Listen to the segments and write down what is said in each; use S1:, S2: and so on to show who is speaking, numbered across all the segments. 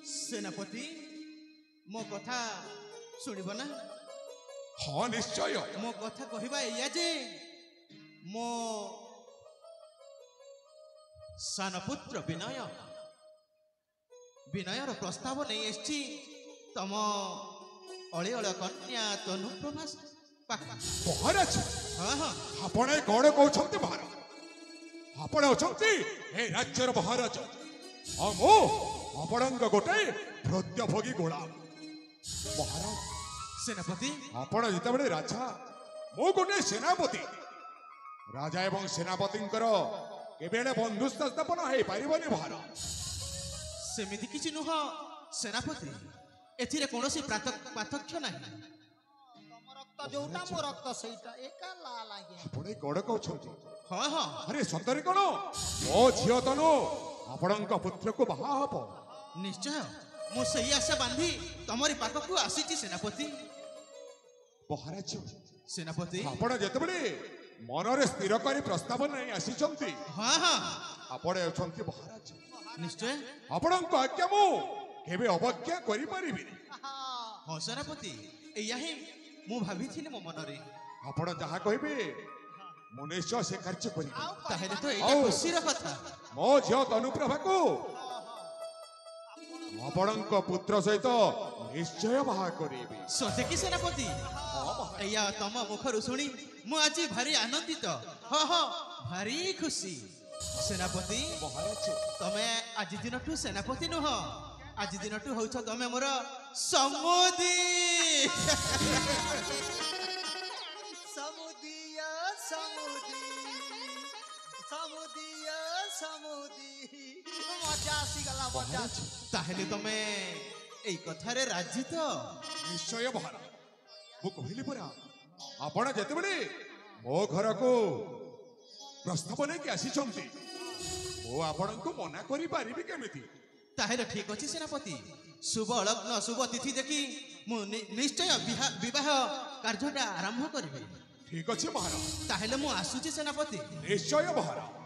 S1: सेनापति मो कथा सुनिब ना?
S2: हाँ निश्चय
S1: मो कथा कहवा या जे मो सानपुत्र विनय विनयर प्रस्ताव नहीं एसची तम अलिअल कन्या तनुप्रभा
S2: महाराज
S1: हाँ हाँ
S2: आपण कौन कहते महाराज आपण अछंती ए राज्यर महाराज मो आपणक गोटे प्रत्यभोगी गोलाम महाराज
S1: सेनापति
S2: आपण जितेबले राजा मो गोटे सेनापति राजा एवं सेनापति केबेले बंधुस्थ स्थापन हो पारिबनी महाराज
S1: सेमिति किछि नुह सेनापति एथिरे कोनोसी पार्थक्य नाही
S3: रक्त जोटा मो रक्त सेटा एका लाल आज्ञा
S2: आपण कौन कहते
S1: हाँ हाँ
S2: अरे सतरे कौन मो झील तनु आपणक पुत्र को बाहा हब
S1: निश्चय मु सही आशा बांधी तमरी पाखकु आसीची सेनापति
S2: महाराज
S1: सेनापति
S2: आपण जेतेबले मनरे स्थिर करी प्रस्ताव नहीं आसीचंती
S1: हाँ हाँ
S2: आपण अछंती महाराज
S1: निश्चय
S2: आपणक आज्ञा मु केबे अवज्ञा करि परिबिनी
S1: हाँ सेनापति एया ही मु भाबिथिनि मो मनरे
S2: आपण जहा कहबे मु निश्चय से कार्य करी
S1: ताहेले तो एटा खुशीर कथा
S2: मो झियो तनुप्रभा को आपणक पुत्र सहित निश्चय बाहा करिबी
S1: सते कि सेनापति एया तम मुखरु सुनी मु आज भारी आनंदित हाँ हाँ भारी खुशी सेनापति
S2: महाराज
S1: तमे आज दिनठू सेनापति नुह आज दिनठू होछ तमे मोर समुदी
S3: समुदिया समुदी समुदिया समुदी मजा आसी गला मजा
S1: ताहेले तमे एई कथारे राजी तो
S2: निश्चय महाराज मु कहली परा आपण जेतेबले मो घर को प्रस्ताव नहीं आसीचंती मो आपण को मना करि पारिबी केमिति
S1: ताहेले ठीक अछि सेनापति शुभ लग्न शुभ तिथि देखि मु निश्चय विवाह कार्यटा आरंभ करबे
S2: ठीक अछि महाराज
S1: ताहेले मु आसुची सेनापति
S2: निश्चय महाराज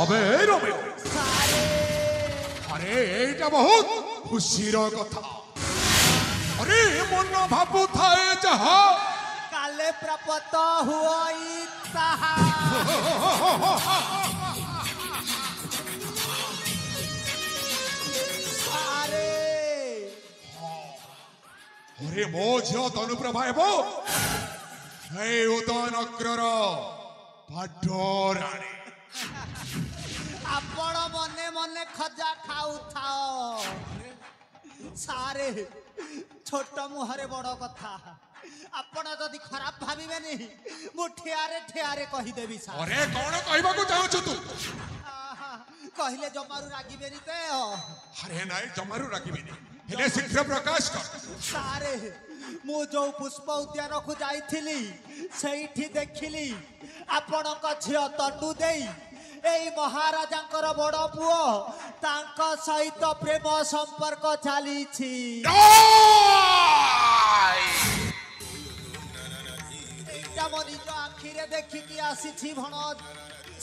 S2: अबे रोमियो अरे एटा बहुत खुशीर कथा अरे मन भाबु थाए जहा
S3: काले प्रपत हुई ताहा
S2: अरे मो झियो तनुप्रभा हेबो हे उदयनग्रर पाडराणी
S3: आपण मने मने खजा खाऊ थाओ सारे छोट मुहरे बड़ कथा आपण जदि खराब भाबिबेनी मु ठियारे ठियारे कहि देबी सा
S2: अरे कौन कहबा को चाहू तू
S3: कहले जमारू रागिबेनी ते
S2: अरे नाई जमारू रागिबेनी हेले शीघ्र प्रकाश कर
S3: सारे मु जो पुष्प उद्यान को जाइथिली सेठी देखिली आपणक झियो तटू देई एई महाराजांकर बड़ पुओ तांक सहित प्रेम संपर्क चाली छी एटा मो निज आखिरे देखि कि आसी छी भण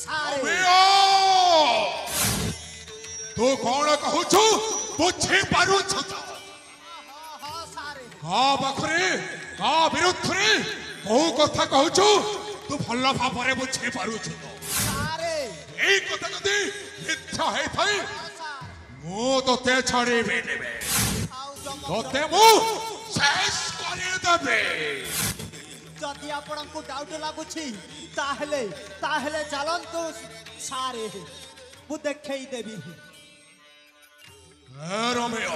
S3: सारे
S2: तू कौन कहू छु बुझी पारू छु
S3: हां सारे
S2: का बखरे का विरुद्ध रे को कथा कहू छु तू भल्ला भाबरे बुझी पारू छु
S3: सारे
S2: एई कथा जदी मिथ्या है थाई मो तोते छाड़ी भी नेबे तोते मु शेष करे देबे
S3: जदि आपनको डाउट लागुछि ताहले ताहले चलंतु सारे मु देखई देबी
S2: रोमियो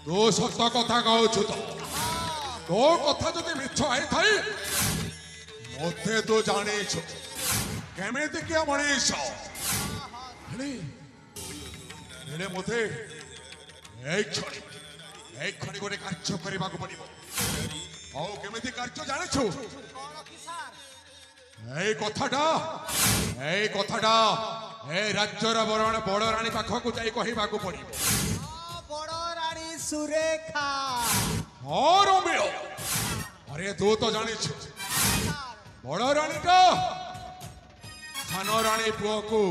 S2: तू सत्य कथा कहू छु तो कथा जदि मिथ्या है थाई मते तो जाने छु केमिति के मनीष ହେଲେ ମୋତେ ଏଇ କ୍ଷଣି ଗୋଟେ କାର୍ଯ୍ୟ କରିବାକୁ ପଡିବ। ଆଉ କେମିତି କାର୍ଯ୍ୟ ଜାଣିଛୁ? এই কথাটা ଏ ରାଜ୍ୟର ବଡ଼ ରାଣୀ ପାଖକୁ ଯାଇ କହିବାକୁ ପଡିବ।
S3: ବଡ ରାଣୀ ସୁରେଖା।
S2: ହଁ ରୋମିଓ, ଆରେ ତୁ ତ ଜାଣିଛୁ ବଡ଼ ରାଣୀଟା ସାନ ରାଣୀ ପୁଅକୁ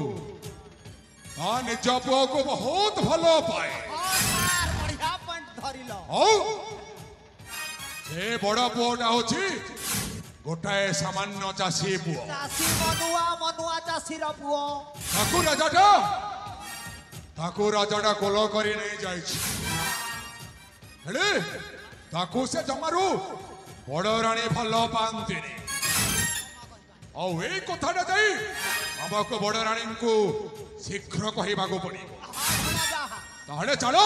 S2: ତା ନିଜ ପୁଅକୁ ବହୁତ ଭଲ ପାଏ।
S3: ବଢିଆ ପଏଣ୍ଟ ଧରିଲ।
S2: ଆଉ ସେ ବଡ଼ ପୁଅଟା ହଉଛି ଗୋଟାଏ ସାମାନ୍ୟ ଚାଷୀ ପୁଅ।
S3: ଚାଷୀ ମନୁଆ ଚାଷୀର ପୁଅ।
S2: ତାକୁ ରାଜାଟା କୋଲ କରି ନେଇ ଯାଇଛି। ହେଲେ ତାକୁ ସେ ଜମାରୁ ବଡ଼ ରାଣୀ ଭଲ ପାଆନ୍ତିନି। ଆଉ ଏଇ କଥାଟା ଯାଇ ଆମକୁ ବଡ଼ ରାଣୀଙ୍କୁ ଶୀଘ୍ର କହିବାକୁ ପଡିବ। ତାହେଲେ ଚାଲ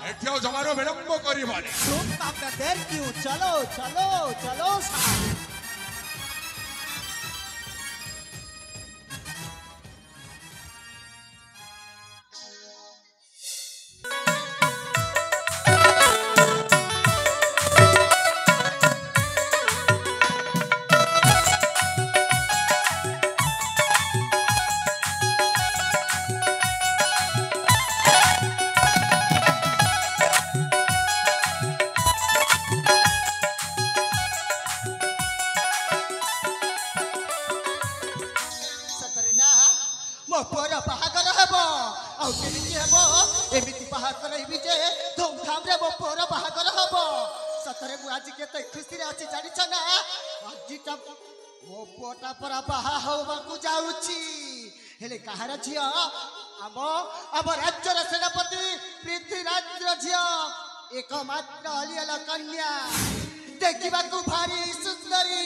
S2: ଏଠି ଆଉ ଜମାରୁ ବିଳମ୍ବ କରିବାନି।
S3: ଚଲୋ ଚଲୋ ଚଲୋ।
S4: एमिति बाहागर हेबी जे धूमधाम रे मो पुअर बाहागर हबो। सतरे मु आज केते खुशी रे अछि जानिछ ना। आजिटा मो पुअटा परा बाहा होबाकू जाउछि। हेले कहार झियो? आम राज्यर सेनापति पृथ्वीराज झियो एकमात्र अलियल कन्या। देखिबाकू भारी सुंदरी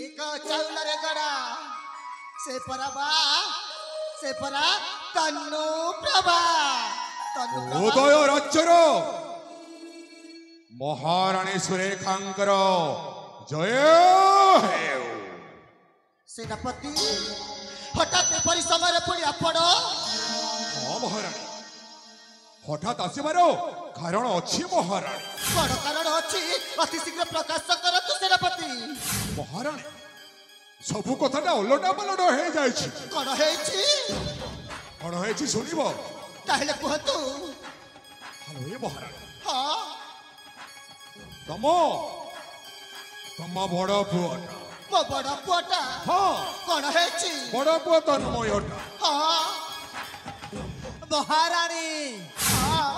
S4: एक चाउलरे गड़ा से परा तनु प्रभा।
S2: उदय राज्यर महाराणी सुरेखांकर जय हेउ।
S4: सेनापति हठात एपरी समय पुणी आपण?
S2: हाँ महाराणी, हठात आसबार कारण अच्छी महाराणी।
S4: कौन कारण अच्छी अति शीघ्र प्रकाश करतु सेनापति।
S2: महाराणी सबु कथाटा ओलटा पलट हो जाइछि।
S4: कौन
S2: होइछि सुनिबो?
S4: ताहेले कहतु।
S2: हेलो ए महाराणी,
S4: हाँ
S2: तम बड़ पुअटा।
S4: मो बड़ पुअटा?
S2: हाँ
S4: कौन हेछि?
S2: बड़ पुअ तन्मयटा।
S4: हाँ
S3: महाराणी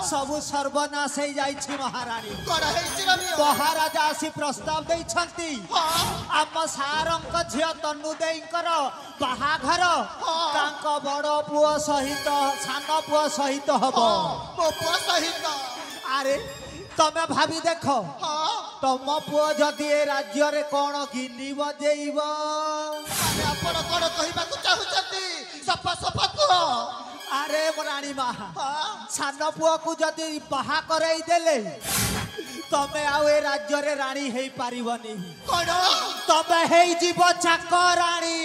S3: सबु सर्वनाश हो जाइछि। महाराणी
S4: कौन हेछि रमियो?
S3: महाराजा आसी प्रस्ताव दैछंती आम सारंक झियो तनु देईकर बाहाघर तांक बड़ पुओ सहित सान पुओ सहित हबो।
S4: मो पुओ सहित?
S3: अरे तमे भाभी देखो तम पुओ जदि ए राज्य रे कोन गिनी बजेइब?
S4: अरे आपण कोन कहिबाकू चाहुछंती? सफा सफा को।
S3: अरे रानी मा सान पुओ को जदि बाहा करई देले तमे आउ ए राज्य रे रानी हेई पारिबनी।
S4: कोन?
S3: तमे हेई जीव चाकराणी।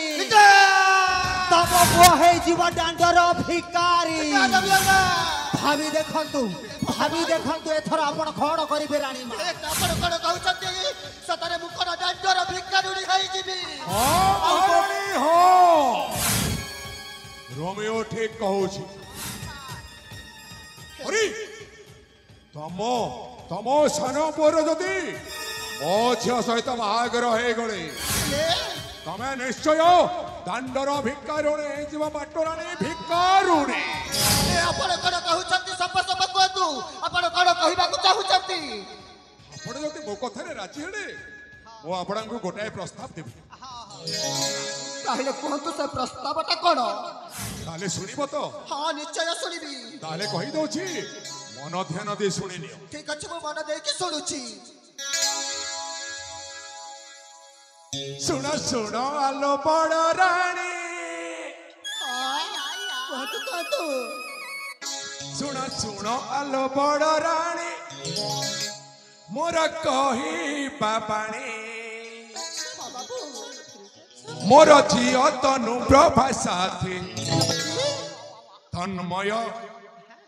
S3: तम पुओ हेई जीव डांडर भिकारी। भाभी देखंतु एथर आपण कोन करिवे रानी मा?
S4: आपण कोन कहउछंती? सतरे मु कोन डांडर भिकारी हेई जीवी?
S2: रोमियो ठीक कहूछि। अरे तम सान पुअर जदि मो झियो सहित बाहागर हो गले तमे निश्चय दांडर भिकारुणी जीव बाटराणी भिकारुणी।
S4: आपण कोन कहउछंती? सफा सफा कहतु। आपण कोन कहिबाकू चाहुछंती?
S2: आपण जदि मो कथारे राजी हेले मो आपणଙ୍କୁ गोटाए प्रस्ताव देबी।
S4: ताहेले कहतु से प्रस्तावटा कोन?
S2: ताले सुनिबो तो?
S4: हाँ निश्चय सुनिबी।
S2: ताले कहि दउछि मन ध्यान दे सुनि नियो।
S4: ठीक अछि मु मन देके सुनुछि।
S2: सुन आलो बड़ रानी।
S4: कहतु
S2: सुन आलो बड़ रानी मोर कही बाबाणी मोर झियो तनु प्रभा साथी तन्मय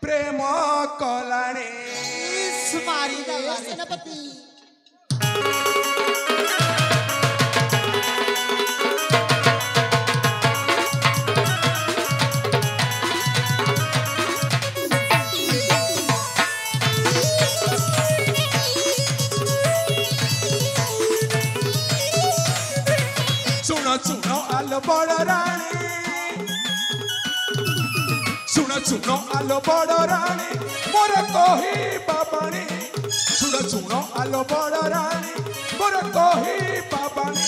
S2: प्रेम कलाणी
S3: मारी
S4: सेनापति
S2: सुनो सुनो आलो बड़ रानी सुनो सुनो आलो बड़ रानी मोर कही बाबानी सुनो सुनो आलो बड़ रानी मोर कही बाबानी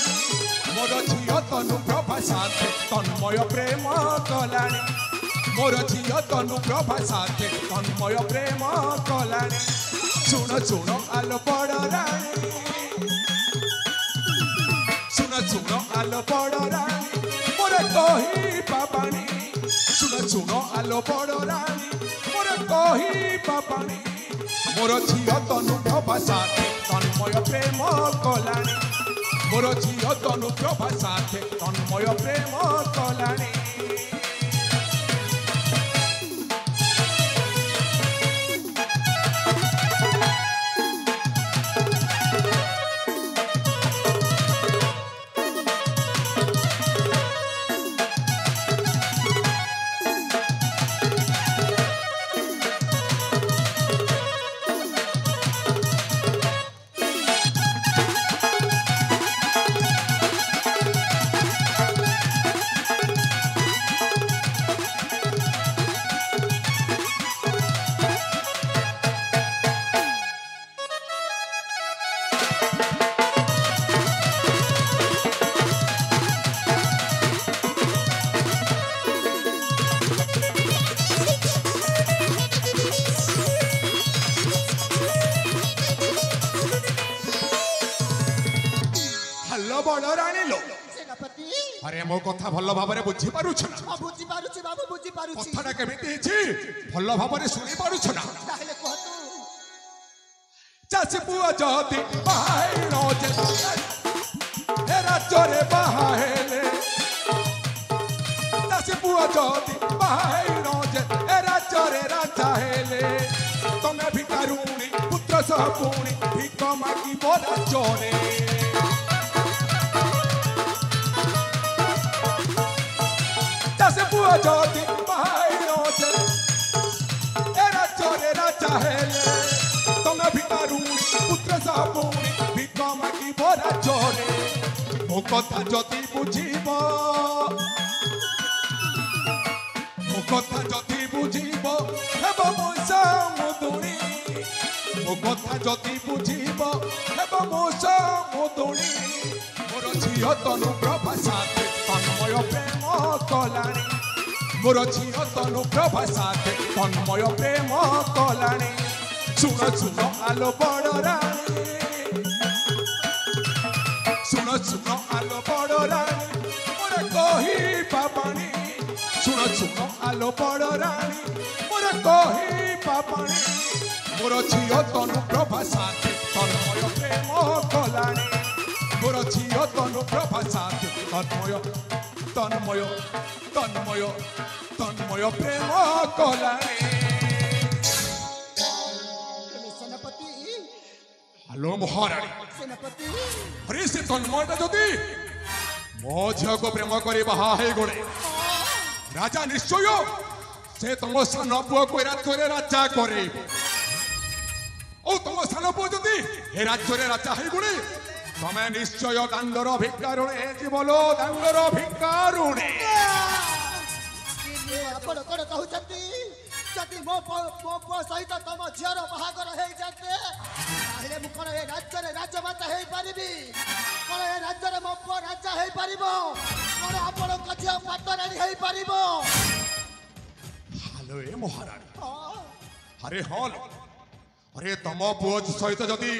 S2: मोर झियो तनु प्रभा साथे तन्मय प्रेम कलाणी मोर झियो तनु प्रभा साथे तन्मय प्रेम कलाणी सुनो सुनो आलो बड़ रानी सुनो सुनो आलो बड़ रानी मोर कही बाबानी सुनो सुनो आलो बड़ रानी मोर कही बाबानी मोर झियो तनु प्रभा साथे तन्मय प्रेम कलाणी मोर झियो तनु प्रभा साथे तन्मय प्रेम कलाणी बड़ रानी लो
S4: सेनापति
S2: अरे मो कथा भल भाबरे बुझी पारुछ ना
S4: बुझी पारुछि बाबू बुझी पारुछि
S2: कथाटा केमिति हिची भल भाबरे सुनी पारुछ ना
S4: ताहले कहतु
S2: चासी पुआ जदी बाहाई रोजे ए राजरे बाहाइले चासी पुआ जदी बाहाई रोजे ए राजरे राजा हेले तमे भिकारुणी पुत्र सह पुणी भिक मागी बोला चोरे चासी पुआ जदी बाहाई रोजे ए राजरे राजा हेले तमे भिकारुणी पुत्र सापुणी भिक मागी बोरा चोरे मो कथा जदि बुझीब मो कथा जदि बुझीब हेब मो मुदुणी मो कथा जदि बुझीब हेब मो मुदुणी मोर झियो तनु प्रभा साथे तन्मय प्रेम कलाणी मोर झियो तनु प्रभा साथे तन्मय प्रेम कलाणी सुनो सुनो आलो बड़ रानी सुनो सुनो आलो बड़ रानी मोर कही बाबानी सुनो सुनो आलो बड़ रानी मोर कही बाबानी मोर झियो तनु प्रभा साथे तन्मय प्रेम कलाणी मोर झियो तनु प्रभा साथे तन्मय तन्मय तन्मय तन्मय प्रेम कलाणी
S4: सेनापति
S2: हेलो महाराणी
S4: सेनापति
S2: अरे से तन्मयटा जदि मो झील को प्रेम कर बाहा गले राजा निश्चय से तुम सान पुओ को राज्य राजा करे तुम सान पुओ जदि ए राज्य राजा गले तमें निश्चय दांडर भिकारुणे जीवलो दांडर भिकारुणे
S4: ଆପଣ କଣ କହୁଛନ୍ତି ଯଦି ମୋ ପୁଅ ସହିତ ତମ ଝିଅର ବାହାଘର ହେଇଯାନ୍ତେ ତାହେଲେ ମୁଁ କଣ ଏ ରାଜ୍ୟରେ ରାଜମାତା ହେଇପାରିବି କଣ ଏ ରାଜ୍ୟରେ ମୋ ପୁଅ ରାଜା ହେଇପାରିବ କଣ ଆପଣଙ୍କ ଝିଅ ପାଟରାଣୀ ହେଇପାରିବ
S2: हेलो ए महाराणी अरे हाँ अरे तुम पुओ सहित जदि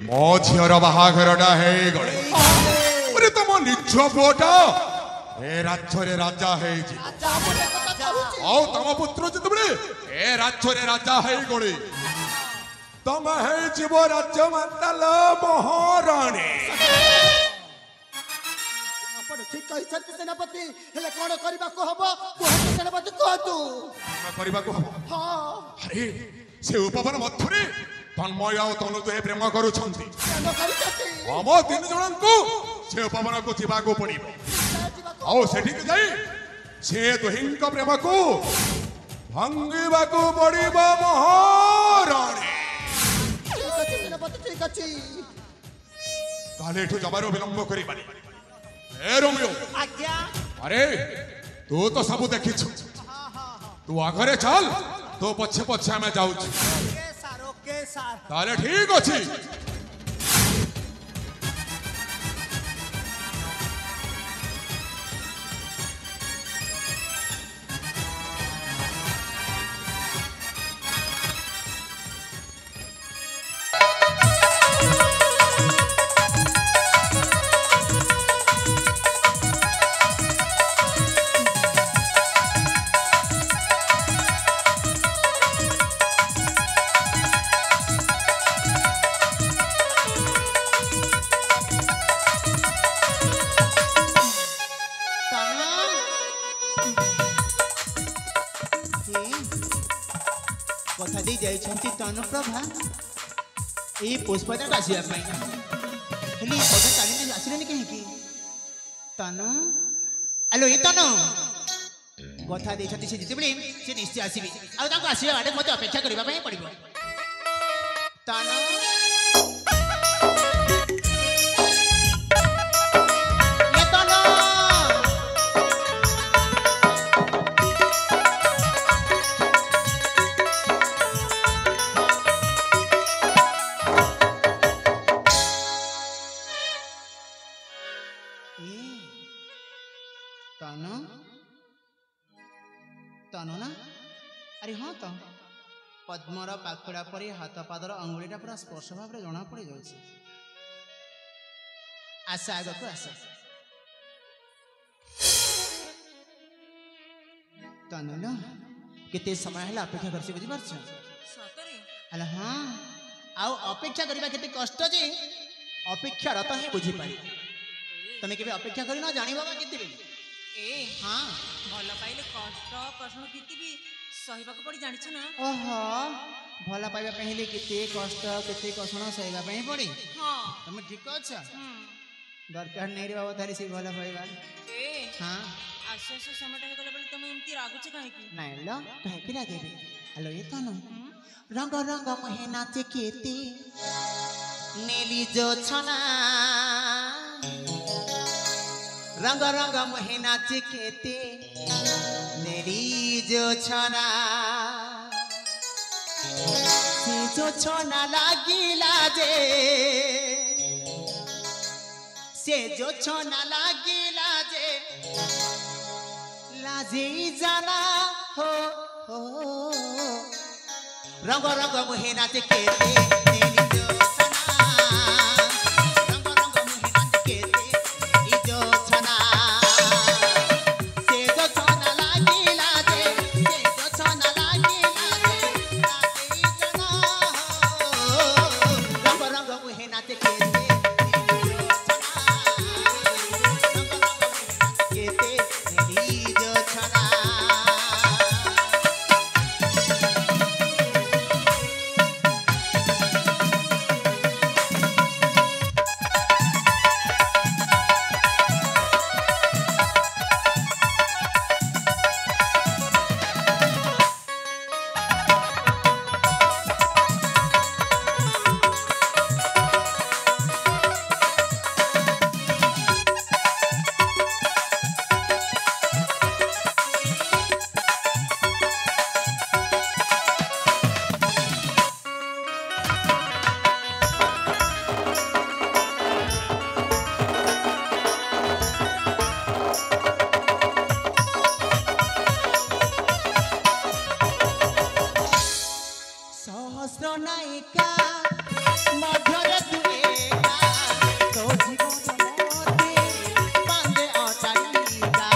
S2: मो झीर बाहाघरटा गले अरे तुम निज पुओटा ए राज्य राजा है तम पुत्र जिते ए राज्य राजा है गले तुम है राज्य माता महाराणी
S4: ଆପଣ ठीक कहते सेनापति हेले कौन करबा को हबो कहते सेनापति कहतु
S2: କଣ କରିବାକୁ ହବ?
S4: हां
S2: ଆରେ ସେ ଉପବନ ମଧ୍ୟରେ ତନ୍ମୟ ଆଉ ତନୁ ଦୁହେଁ ପ୍ରେମ କରୁଛନ୍ତି।
S4: କେନ କରିଛତି
S2: ଆମ ତିନି ଜଣଙ୍କୁ ସେ ଉପବନକୁ ଯିବାକୁ ପଡ଼ିବ। ଆଉ ସେଠିକି ଯାଇ ସେ ଦୁହିଁଙ୍କ ପ୍ରେମକୁ ଭାଙ୍ଗିବାକୁ ପଡ଼ିବ ମହାରାଣୀ।
S4: ठीक अछि सेनापति ठीक अछि
S2: ତାହେଲେ ଏଠୁ ଜମାରୁ ବିଳମ୍ବ କରିବାନି। ଏ ରୋମିଓ
S3: आज्ञा
S2: ଆରେ ତୁ ତ ସବୁ ଦେଖିଛୁ ତୁ ଆଗରେ ଚାଲ ତୋ ପଛେ ପଛେ ଆମେ ଯାଉଛୁ।
S3: ओके सार
S2: ତାହେଲେ ଠିକ ଅଛି।
S1: କଥା ଦେଇ ଯାଇଛନ୍ତି ତନୁପ୍ରଭା ଏଇ ପୁଷ୍ପଦାକୁ ଆସିବା ପାଇଁ ହେଲେ କଥା ଚାଲିଲେ ଆସିଲେନି କାହିଁକି? ତନୁ ଆଲୋ ଏ ତନୁ କଥା ଦେଇଛନ୍ତି ସେ ଯେତେବେଳେ ସେ ନିଶ୍ଚୟ ଆସିବେ ଆଉ ତାଙ୍କୁ ଆସିବା ବାଟେ ମୋତେ ଅପେକ୍ଷା କରିବା ପାଇଁ ପଡ଼ିବ। ତନୁ ଏ ତନୁ तनु तनु ना अरे हाँ तो पद्मर पाखुड़ा परी हाथ पादर अंगुलीटा पूरा स्पर्श भाव में जना पड़ जाए। आशा आग को आशा तनु ना केते समय है अपेक्षा कर बुझीपार अल हाँ आउ अपेक्षा करवा केते कष्ट जे अपेक्षार तो ही बुझीपार तमें केबे अपेक्षा करी ना जानी बाबा केते
S5: ए
S1: हाँ
S5: भल पाइले कष्ट कष्ण किति भी सहिबाक पड़ी जानिछ ना।
S1: ओहो भल पाइबा पहिले केते कष्ट केते कष्ण सहिबा पई पड़ी।
S5: हां
S1: तुम ठीक अछ दरकार नहीं रे बाबा थारी से भल पाइबा।
S5: ए
S1: हां
S5: आसु आसु समय हे गला बेले तुम एमती रागुछ काहे की
S1: नहीं लो काहे के लागेबे हेलो ये तनु रंग रंग महे नाचे केते नेली जो छना रंग रंग महे नाचे केते नेली जो छना से जो छना लागिला जे से जो छना लागिला जे लाजे जाना हो रंग रंग मुहे नाचे केते नेली जो छना रंग रंग मुहे नाचे केते नेली जो छना से जो छना लागिला जे से जो छना लागिला जे लाजे जाना हो रंग रंग मुहे नाचे केते नेली जो छना रंग रंग मुहे नाचे केते नेली जो छना। सहस्र नायिका मध्यरे तू एका तो जीवन मोते बांधे अटारिका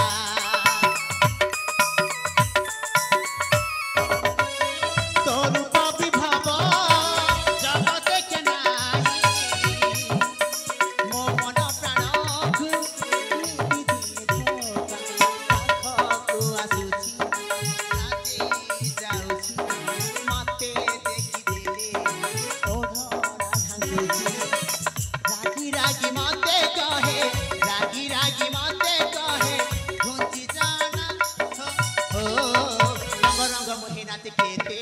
S1: तो रूप विभाव जगते के नाही मो मन प्राण को କେତେ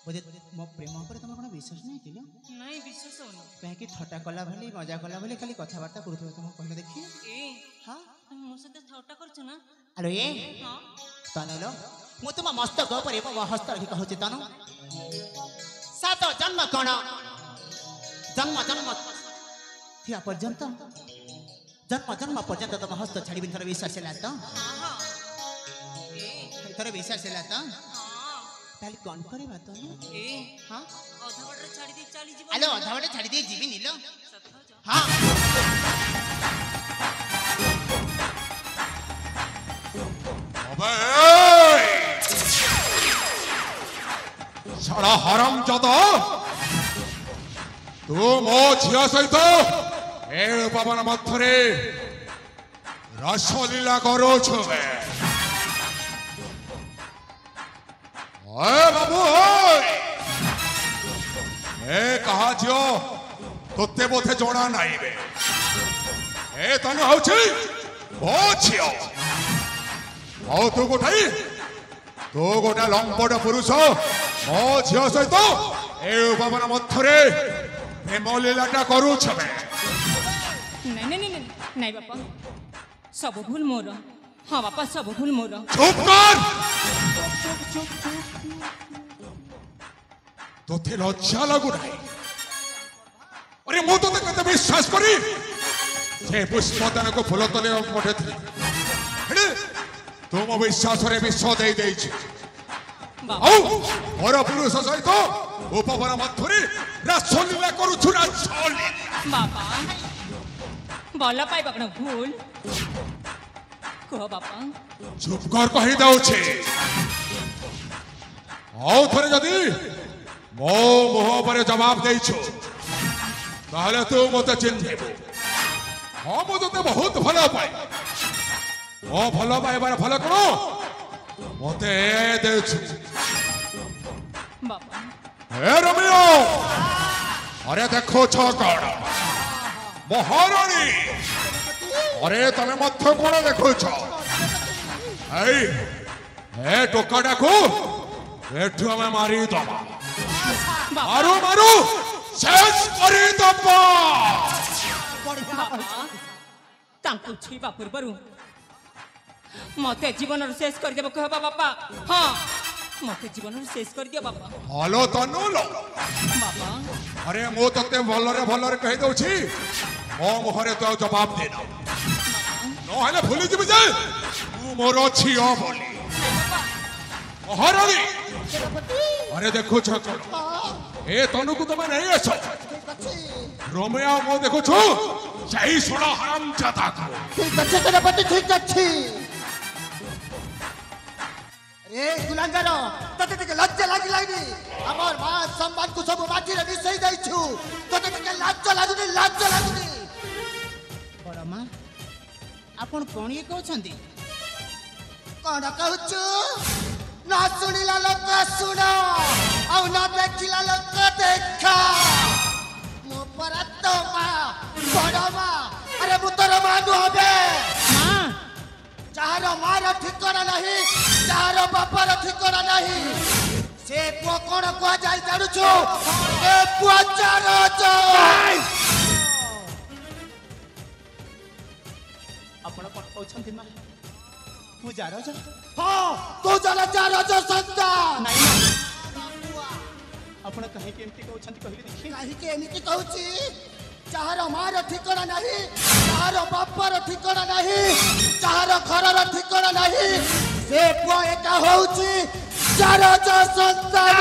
S1: बोधे मो प्रेम पर तुम कौन विश्वास नहीं किलो
S5: नहीं विश्वास होना
S1: कहीं थट्टा कला भली मजा कला भली खाली कथबार्ता करूथबे तुम कहले देखी
S5: ए
S1: हां
S5: तुम मो साथे थट्टा करछ ना
S1: हेलो ये
S5: हां
S1: तनलो मु तुम मस्तक पर मो हस्त रखी कहूची तनु सात जन्म कण जन्म जन्म थिया पर्यंत जन्म जन्म पर्यंत तुम हस्त छाड़ी बिन थर विश्वास ହେଲା ତ
S5: हां हां ए
S1: थर विश्वास ହେଲା ତ
S5: हां
S1: ताली कौन करबा तो
S5: ए
S1: हां
S5: अधा बाटे छाड़ी दे चली जीव
S1: हेलो अधा बाटे छाड़ी दे जीवी नीलो
S5: सत जा
S1: हां
S2: अबे सारा हराम जादा तू मो झिया सहित ए पवन मथरे रसलीला करोछु बे ओए बाबू ओए ए कहा जियो तोते बोथे जोड़ा नहीं बे ए तन होछि ओ झियो ଆଉ ତୁ ଗୋଟାଇ ତୁ ଗୋଟା ଲମ୍ପଟ ପୁରୁଷ ମୋ ଝିଅ ସହିତ ଏ ଉପବନ ମଧ୍ୟରେ ପ୍ରେମ ଲୀଳାଟା କରୁଛ ବେ
S5: नहीं नहीं नहीं नहीं बापा सब भूल मोर हाँ बापा सब भूल मोर
S2: ଚୁପ୍ କର ତୋତେ ଲଜ୍ଜା ଲାଗୁନାହିଁ ଆରେ ମୁଁ ତୋତେ କେତେ ବିଶ୍ୱାସ କରି ସେ ପୁଷ୍ପଦାନକୁ ଫୁଲ ତଳେ ପଠେଇଥିଲି ହେଲେ ତୁ ମୋ ବିଶ୍ୱାସରେ ବିଷ ଦେଇ ଦେଇଛୁ
S5: बापा
S2: ଆଉ ମୋର ପୁରୁଷ ସହିତ ଉପବନ ମଧ୍ୟରେ ରାସଲୀଳା କରୁଛୁ ରାସଲୀଳା
S5: बापा ଭଲ ପାଇବା କ'ଣ ଭୁଲ କୁହ ବାପା
S2: ଚୁପ୍ କର କହିଦେଉଛି ଆଉ ଥରେ ଯଦି ମୋ ମୁହଁ ଉପରେ ଜବାବ ଦେଇଛୁ ତାହେଲେ ତୁ ମୋତେ ଚିହ୍ନିବୁ ହଁ ମୁଁ ତୋତେ ବହୁତ ଭଲ ପାଏ ମୋ ଭଲ ପାଇବାର ଫଳ କ'ଣ ମୋତେ ଦେଉଛୁ
S5: ବାପା
S2: ଏ ରମିଓ अरे देखो कौन महाराणी अरे तमे मध्य कौन देखो ए टोकाटा को एठू हमें मारी दबा मारू मारू शेष करी दबा
S5: तांकु छुईबा पूर्वरु मते जीवन शेष कर देबो कहबा बापा हां मते जीवन शेष कर दियो बापा
S2: हेलो तनुलो
S5: बापा
S2: अरे मो तते भलरे कहि दउछि मो मुहरे तो जवाब देना न हेले भूली जिबि जाय तू मोर छियो बोली महारानी अरे देखो छक ए तनु को तमे नहीं आछो रोमिया मो देखो छु सही सुना हराम जाता को
S4: ठीक अच्छे सेनापति ठीक अच्छी ए गुलांगार तते टिके लज्जा लागी लागी हमर मान सम्मान को सब माटी रे मिसई दै छु तते टिके लज्जा लागुनी
S1: बड़ मां आपण कोन ये कहउछंती
S4: कोन कहउछु ना सुनिला लोक सुन औ ना देखिला लोक देखा मो परत मा बड़ मा अरे मुतर मानु हबे
S5: हां
S4: जहार मार ठिकाना नहीं जहार बापार ठिकाना नहीं से पुआ कौन कुआ जाई जानु छु ए पुआ चारो जाई
S1: आपण कोन कहउछंती मां ମୁଁ ଜାରଜ
S4: ହଁ ତୁ ଜଣେ ଚାରଜ ସନ୍ତାନ।
S1: ନାଇଁ ଆପଣ କାହିଁକି ଏମିତି କହୁଛନ୍ତି କହିଲେ ଦେଖି।
S4: କାହିଁକି ଏମିତି କହୁଛି? ଯାହାର ମାର ଠିକଣା ନାହିଁ, ଯାହାର ବାପାର ଠିକଣା ନାହିଁ, ଯାହାର ଘରର ଠିକଣା ନାହିଁ, ସେ ପୁଅ ଏକା ହଉଛି ଚାରଜ ସନ୍ତାନ।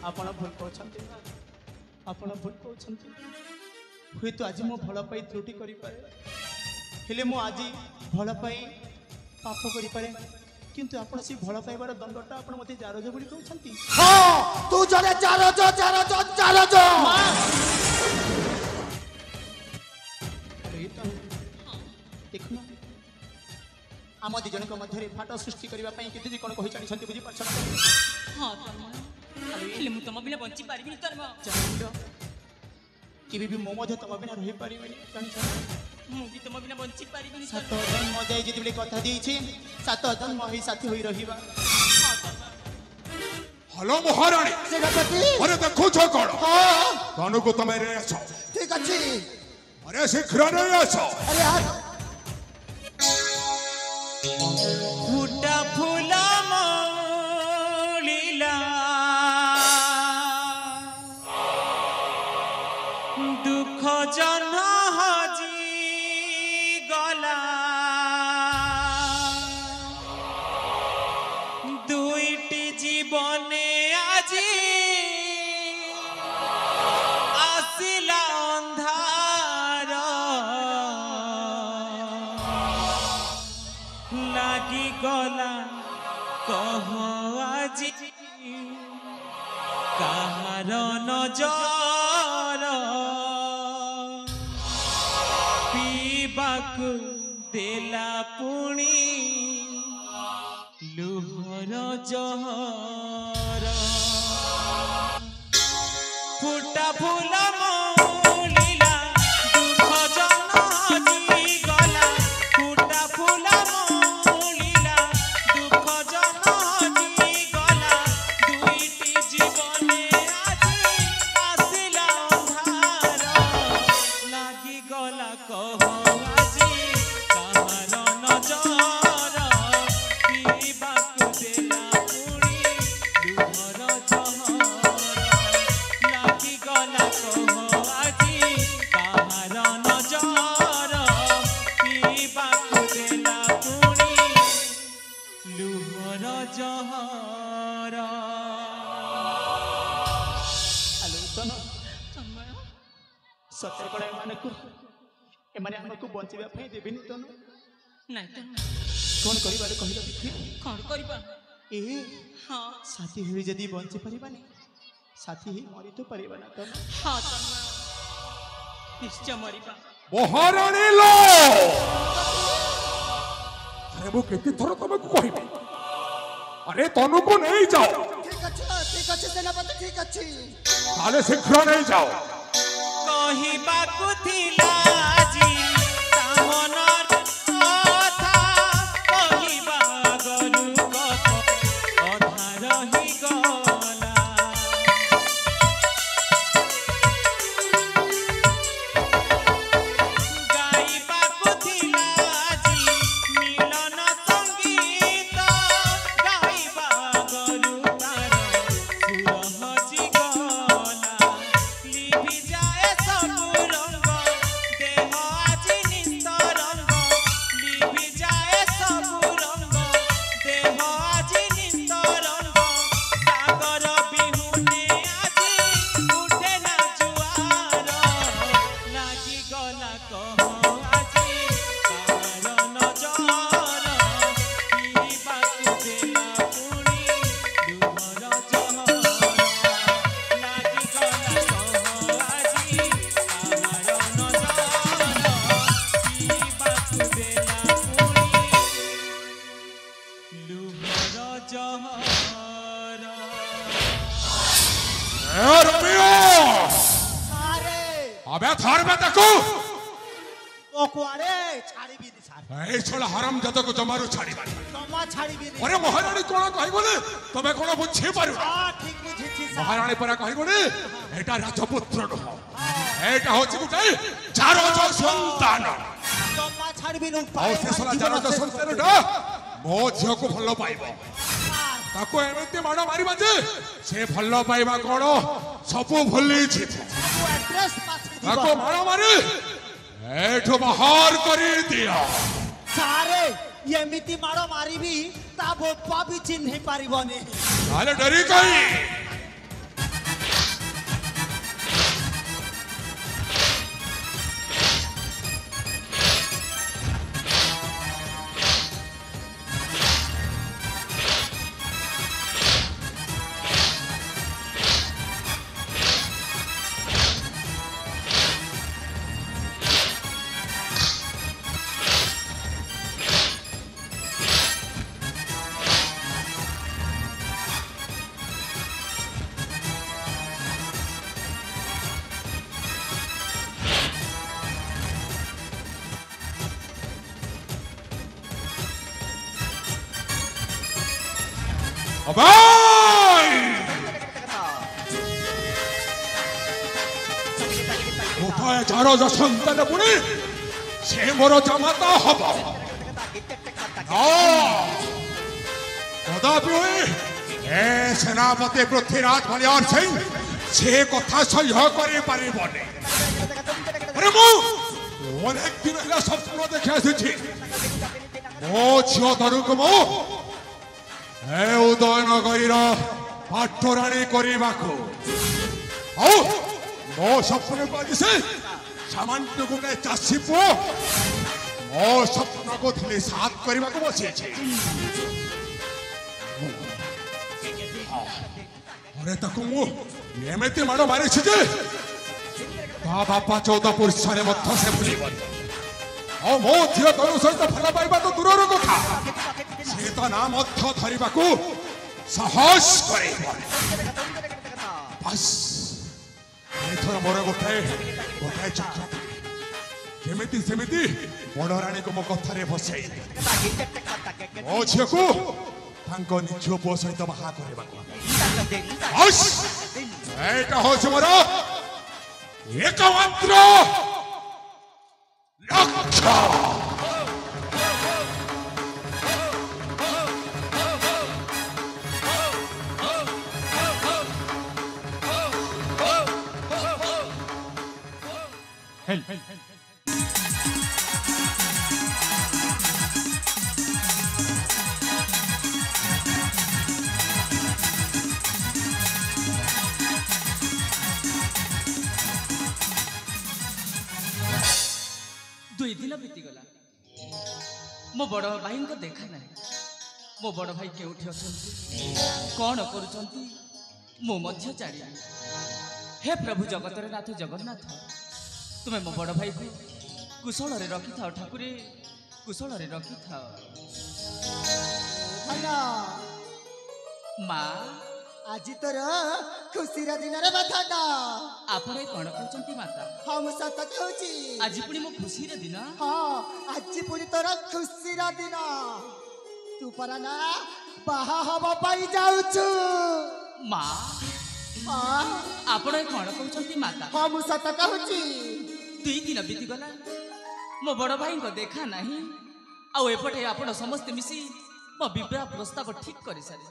S1: ଆପଣ ଭୁଲ କହୁଛନ୍ତି, ଆପଣ ଭୁଲ କହୁଛନ୍ତି। ହୁଏତ ଆଜି ମୁଁ ଭଲ ପାଇ ତ୍ରୁଟି କରିପାରେ, ହେଲେ ମୁଁ ଆଜି ଭଲ ପାଇ ପାପ କରିପାରେ, କିନ୍ତୁ ଆପଣ ସେ ଭଲ ପାଇବାର ଦଣ୍ଡଟା ଆପଣ ମୋତେ ଜାରଜ ବୋଲି କହୁଛନ୍ତି।
S4: ହଁ ତୁ ଜଣେ ଚାରଜ ଚାରଜ ଚାରଜ।
S1: ଦେଖୁନ ଆମ ଦି ଜଣଙ୍କ ମଧ୍ୟରେ ଫାଟ ସୃଷ୍ଟି କରିବା ପାଇଁ କେତେ ଯେ କ'ଣ କହି ଜାଣିଛନ୍ତି ବୁଝିପାରୁଛ ନା?
S5: ହଁ ତନ୍ମୟ, ହେଲେ ମୁଁ ତମ ବିନା ବଞ୍ଚି ପାରିବିନି ତନ୍ମୟ।
S1: ଜାଣିଲ କେବେ ବି ମୁଁ ମଧ୍ୟ ତମ ବିନା ରହିପାରିବିନି ଜାଣିଛ।
S5: ମୁଁ ବି ତମ ବିନା ବଞ୍ଚି ପାରିବିନି।
S1: 7 ଜନ୍ମ ଯାଇ ଯେତେବେଳେ କଥା ଦେଇଛି 7 ଜନ୍ମ ହେଇ ସାଥୀ ହୋଇ ରହିବା।
S2: ହଲୋ ମହାରାଣୀ,
S4: ସେନାପତି
S2: ଆରେ ଦେଖୁଛ କଣ?
S4: ହଁ
S2: ତନୁକୁ ତମେ ରେ ଆସ।
S4: ଠିକ ଅଛି।
S2: ଆରେ ଶୀଘ୍ର ନେଇ ଆସ।
S4: ଆରେ
S5: ଫୁଟା ଫୁଲ ମଉଳିଲା ଦୁଃଖ ଜହ୍ନ ହଜି ଗଲା ଦୁଇଟି ଜୀବନେ ଆଜି ଆସିଲା ଅନ୍ଧାର ଲାଗିଗଲା କହ ଆଜି କାହାର ନଜର ପିଇବାକୁ ଦେଲା ପୁଣି ଲୁହର ଜହର ଫୁଟା ଫୁଲ ମଉଳିଲା ଦୁଃଖ ଜହ୍ନ ହଜିଗଲା ଫୁଟା ଫୁଲ ମଉଳିଲା ଦୁଃଖ ଜହ୍ନ ହଜିଗଲା ଦୁଇଟି ଜୀବନେ ଆଜି ଆସିଲା ଅନ୍ଧାର ଲାଗିଗଲା କହ ଆଜି କାହାର ନଜର ପିଇବାକୁ ଦେଲା ପୁଣି ଲୁହର ଜହର ଲାଗିଗଲା କହ ଆଜି କାହାର ନଜର ପିଇବାକୁ ଦେଲା ପୁଣି ଲୁହର ଜହର।
S1: ଆଲୋଚନ ସତରେ କ'ଣ ଏମାନେ ଆମକୁ ବଞ୍ଚିବା ପାଇଁ ଦେବେନି ତନ?
S5: ନାଇଁ ତ
S1: କ'ଣ କରିବାରେ କହିଲ ଦେଖି।
S5: କ'ଣ କରିବା?
S1: ଏ
S5: ହଁ
S1: ସାଥୀ ହୋଇ ଯଦି ବଞ୍ଚି ପାରିବାନି ସାଥୀ ହେଇ ମରି ତ ପାରିବା ନା ତନ?
S5: ହଁ ତନ୍ମୟ, ନିଶ୍ଚୟ ମରିବା।
S2: ମହାରାଣୀ लो ଆରେ ମୁଁ କେତେ ଥର ତମକୁ କହିବି, ଆରେ ତନୁକୁ ନେଇ ଯାଅ।
S4: ଠିକ ଅଛି ସେନାପତି ଠିକ ଅଛି।
S2: ତାହେଲେ ଶୀଘ୍ର ନେଇ ଯାଅ।
S5: କହିବାକୁ ଥିଲା ଆଜି ତା ମନର କଥା କହିବା ଗରୁ କଥା ଅଧା ରହିଗଲା ଗାଇବାକୁ ଥିଲା ଆଜି ମିଳନ ସଙ୍ଗୀତ ଗାଇବା ଗରୁ ତାର ସୁର ହଜିଗଲା ଲିଭି ଯାଏ ସବୁ ରଙ୍ଗ ଦେହ ଆଜି ନିସ୍ତରଙ୍ଗ ଲିଭି ଯାଏ ସବୁ ରଙ୍ଗ ଦେହ ଆଜି ନିସ୍ତରଙ୍ଗ ସାଗର ବିହୁନେ ଆଜି ଉଠେ ନା ଜୁଆର ଲାଗିଗଲା କହ ଆଜି କାହାର ନଜର ପିଇବାକୁ ଦେଲା ପୁଣି ଲୁହର ଜହର ଲାଗିଗଲା କହ ଆଜି କାହାର ନଜର ପିଇବାକୁ ଦେଲା ପୁଣି ଲୁହର ଜହର।
S2: ରୋମିଓ
S4: ଆରେ
S2: अबे थार में देखो
S3: ଓ କୁଆଡେ ଛାଡ଼ିବିନି ସାର୍,
S2: এই ছড়া হারাম জাতক জমারু ছাড়িবানি।
S3: ଜମା ଛାଡ଼ିବିନି।
S2: আরে মহারানী কোন কহিবনি তবে কোন বুঝি পারু
S3: ହଁ ଠିକ ବୁଝିଛି ସାର୍।
S2: মহারানী পরা কহিবনি এটা রাজপুত্র নহ, এটা হচ্ছে গোটে চারজ সন্তান।
S3: ଜମା ଛାଡ଼ିବିନୁ
S2: ଆଉ ସେ ଶଳା ଜାରଜ ସନ୍ତାନଟା ମୋ ଝିଅକୁ ଭଲ ପାଇବ ତାକୁ ଏମିତି ମାଡ଼ ମାରିବା ଯେ ସେ ଭଲ ପାଇବା କଣ ସବୁ ଭୁଲିଯିବ ତାକୁ ମାଡ଼ ମାରି ଏଠୁ ବାହାର କରିଦିଅ
S3: ସାରେ ଏମିତି ମାଡ଼ ମାରିବି ତା ବୋପା ବି ଚିହ୍ନି ପାରିବନି
S2: ତାହେଲେ ଡରି କାହିଁ জারজ সন্তান পুনি সে মোর জামাতা হব কদাপি এ সেনাপতি পৃথ্বীরাজ মলিয়ার সিং সে কথা সহ্য করে পারিবনি আরে মু অনেক দিন হলা স্বপ্ন দেখে আসছি মো ঝিও ধরুক মু এ উদয়নগরীর পাঠরাণী করিবাকু ଆଉ ମୋ ସ୍ୱପ୍ନକୁ ଆଜି ସେ ସାମାନ୍ୟ ଗୋଟାଏ ଚାଷୀ ପୁଅ ମୋ ସ୍ୱପ୍ନକୁ ଥିଲେ ସାଥ କରିବାକୁ ବସିଛି ଆରେ ତାକୁ ମୁଁ ଏମିତି ମାଡ଼ ମାରିଛି ଯେ ତା ବାପା 14 ପୁରୁଷରେ ମଧ୍ୟ ସେ ଭୁଲିବନି ଆଉ ମୋ ଝିଅ ତନୁ ସହିତ ଭଲ ପାଇବା ତ ଦୂରର କଥା ସେ ତା ନାଁ ମଧ୍ୟ ଧରିବାକୁ ସାହସ କରିବନି ବାସ୍ ଏଥର ମୋର ଗୋଟାଏ ଚକ୍ର ଯେମିତି ସେମିତି ବଡ଼ ରାଣୀକୁ ମୋ କଥାରେ ବସେଇ ମୋ ଝିଅକୁ ତାଙ୍କ ନିଜ ପୁଅ ସହିତ ବାହା କରିବାକୁ ଏଇଟା ହଉଛି ମୋର ଏକମାତ୍ର ଲକ୍ଷ୍ୟ
S5: दुई दिन बीतीगला मो बड़ भाई को देखा ना मो बड़ भाई केउठी अछंती कौन करूछंती मो मध्य जानी हे प्रभु जगतर नाथ जगन्नाथ तुम्हें मो बड़ भाई को कुशल रे रखी थाओ ठाकुरे कुशल रे रखी थाओ माँ
S4: आज तोर खुशी दिन रे बधाना
S5: आपण कौन कहते माता
S4: हम सत कहूची
S5: आज पुणी मो खुशी रे दिन
S4: हाँ आज पुणी तोर खुशी दिन तू परा ना बाहा हवा पाई जाउछु
S5: माँ
S4: हाँ
S5: आपण कौन कहते माता
S4: हम सत कहूची
S5: दुई दिन बीतीगला मो बड़ भाई को देखा नहीं आउ एपटे आपण समस्त मिसी मो विवाह प्रस्ताव ठीक कर सारी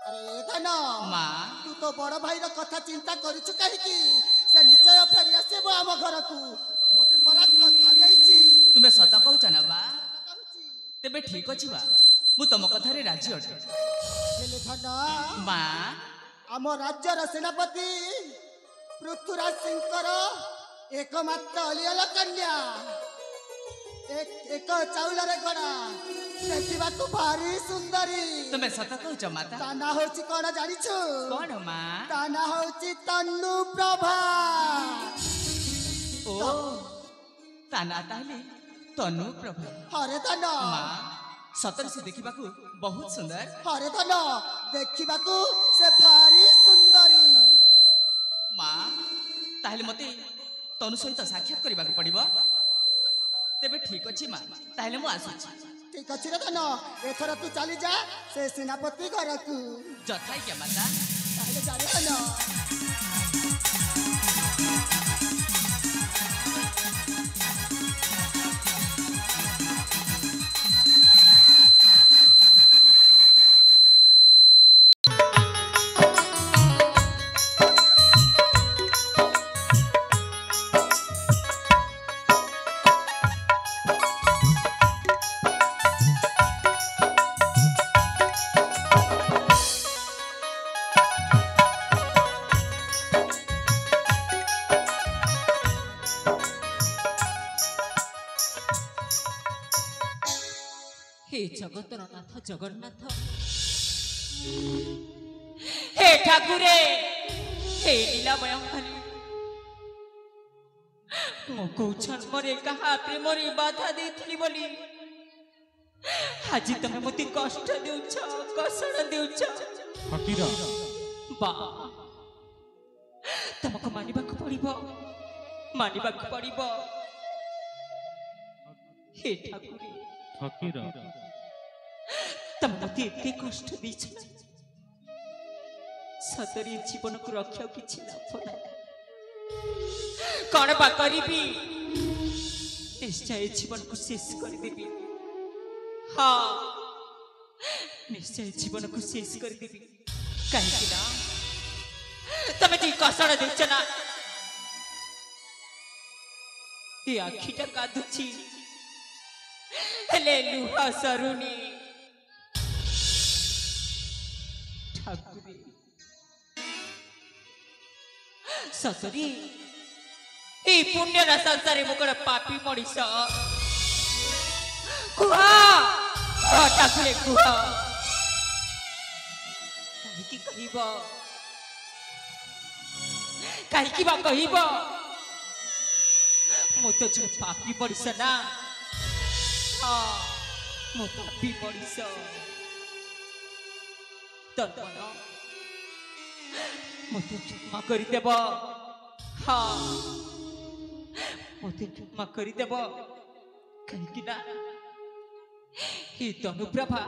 S4: अरे धन
S5: माँ
S4: तू तो बड़ भाई कथा चिंता करिछु कहीं से निश्चय फेरी आसबो आम घर को मते परा कथा देछि
S5: तुम्हें सत कहूच ना माँ तेबे ठीक अछि बा मु तुम कथारे राजी अटे
S4: हेले धन
S5: माँ
S4: आम राज्यर सेनापति पृथ्वीराज सिंहकर एकमात्र अलियल कन्या एक चाउल रे गड़ा देखिबा तू भारी सुंदरी
S5: तुम्हें सत कहूच माता
S4: ता ना होची कोन जानिछु
S5: कौन माँ
S4: ता ना होची तन्नु प्रभा
S5: ओ ताना ताले तनु प्रभा
S4: हरे धन
S5: माँ सतर से देखा बहुत सुंदर
S4: हरे धन देखा से भारी सुंदरी
S5: माँ ताहले मते तनु सहित साक्षात करने पड़ो तेबे ठीक अच्छे माँ ताहले मु आसुची
S4: ठीक अच्छे रे धन एथर तू चली जा से सेनापति घर को
S5: जथाई क्या माता
S4: ताहले जा रे धन
S5: हे जगतर नाथ जगन्नाथ हे ठाकुरे हे लीलामयंकारी मो को जन्मरे कहा प्रेमरे बाधा देथिली बोली आज तमे मते कष्ट देउछ कसण देउछ
S6: फकीर
S5: बा तमको मानिबाक पड़िबो हे ठाकुरे
S6: फकीर
S5: तम मते एते कष्ट दीछ सतरी जीवन को रक्षा किछि लाभ ना कौन बा करीबी निश्चय जीवन को शेष कर देबी हाँ निश्चय जीवन को शेष कर देबी कहीं ना तमे जी कसण देछ ना ये आखिटा कादुची हेले लुहा सरुनी ठाकुरे ससुरी ए पुण्यरा संसारे मुकर पापी मଣିଷ कुहा ठाकुरे कुहा काहिकी बा कहिब मो तो जो पापी मଣିଷ ना हाँ मो पापी मଣିଷ तर्पण मते क्षमा करी देब हाँ मते क्षमा करी देब कहीं ना ये तनुप्रभा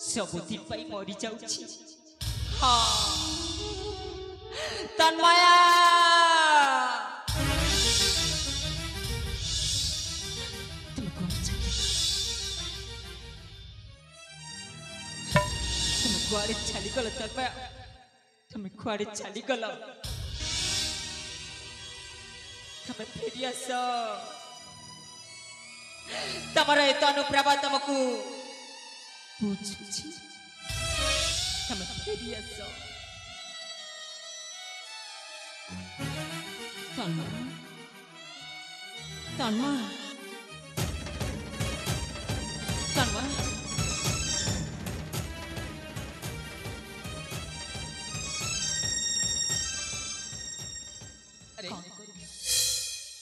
S5: सबुदिन पाई मरी जाउछि हाँ तन्मया कुआड़े छाली गल तन्मया तुम्हें कुआड़े छाली गल तुम्हें फेरी आस तमर ए तनुप्रभा तुमको बुझुछि तुम्हें फेरी आस तन्मय तन्मय तन्मय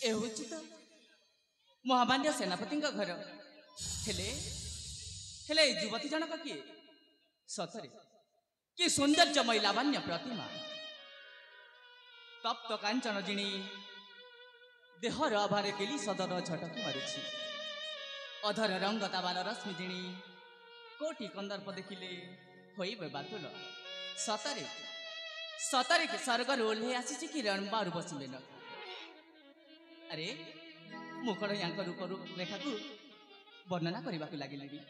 S5: ए होची तो महामान्य सेनापति घर हेले हेले युवती जनक किए सतरे कि सौंदर्यमय लावण्य प्रतिमा तप्त कांचन जिणी देहर अभारे केली सदर झटकी मारुछि अधर रंग ताबान रश्मि जिणी कोटि कंदर्प देखिले होइबे बातुल सतरे सतरे के स्वर्गर ओल्हे आसी कि रणबार बसिले न अरे मुखड़ यांक रूप रेखा को वर्णना करने को लगे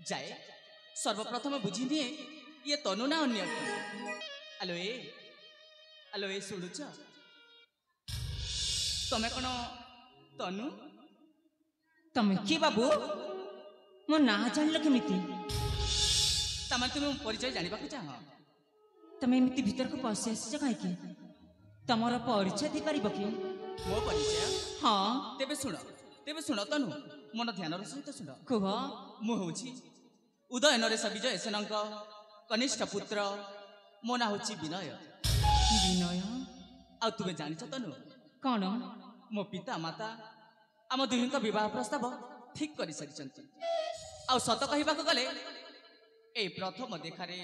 S5: जाए सर्वप्रथम बुझी निए ये तनु ना अन्य आलो ए शुणुच तमें कौन तनु तमें कि बाबू मो ना जान केमिति तमें तुम परिचय जाना चाह तमें एमती भीतर को पशि आस कहीं तमर परिचय दे पार कि मो परिचय हाँ तेबे शुण तनु मन ध्यान सहित शुण कह मु हूँ उदय नरेश विजय सेनक कनिष्ठ पुत्र मो ना हूँ विनय विनय आ तुमे जानिछ तनु कौन मो पिता माता आम दुही विवाह प्रस्ताव ठीक कर सारी आ सत कहवाक गले ए प्रथम देखारे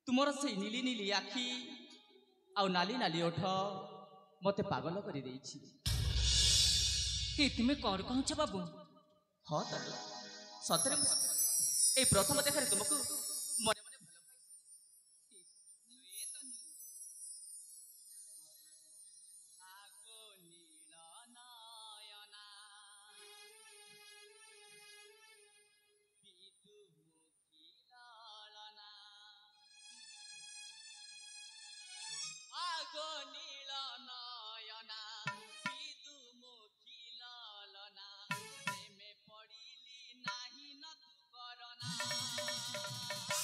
S5: तुमर से नीली नीली आखि आ नाली नाली ओठ मते पागल कर तुम्हें कौन कहछ बाबू हाँ तनु सतरे ए प्रथम देखारे तुमको मने मने भल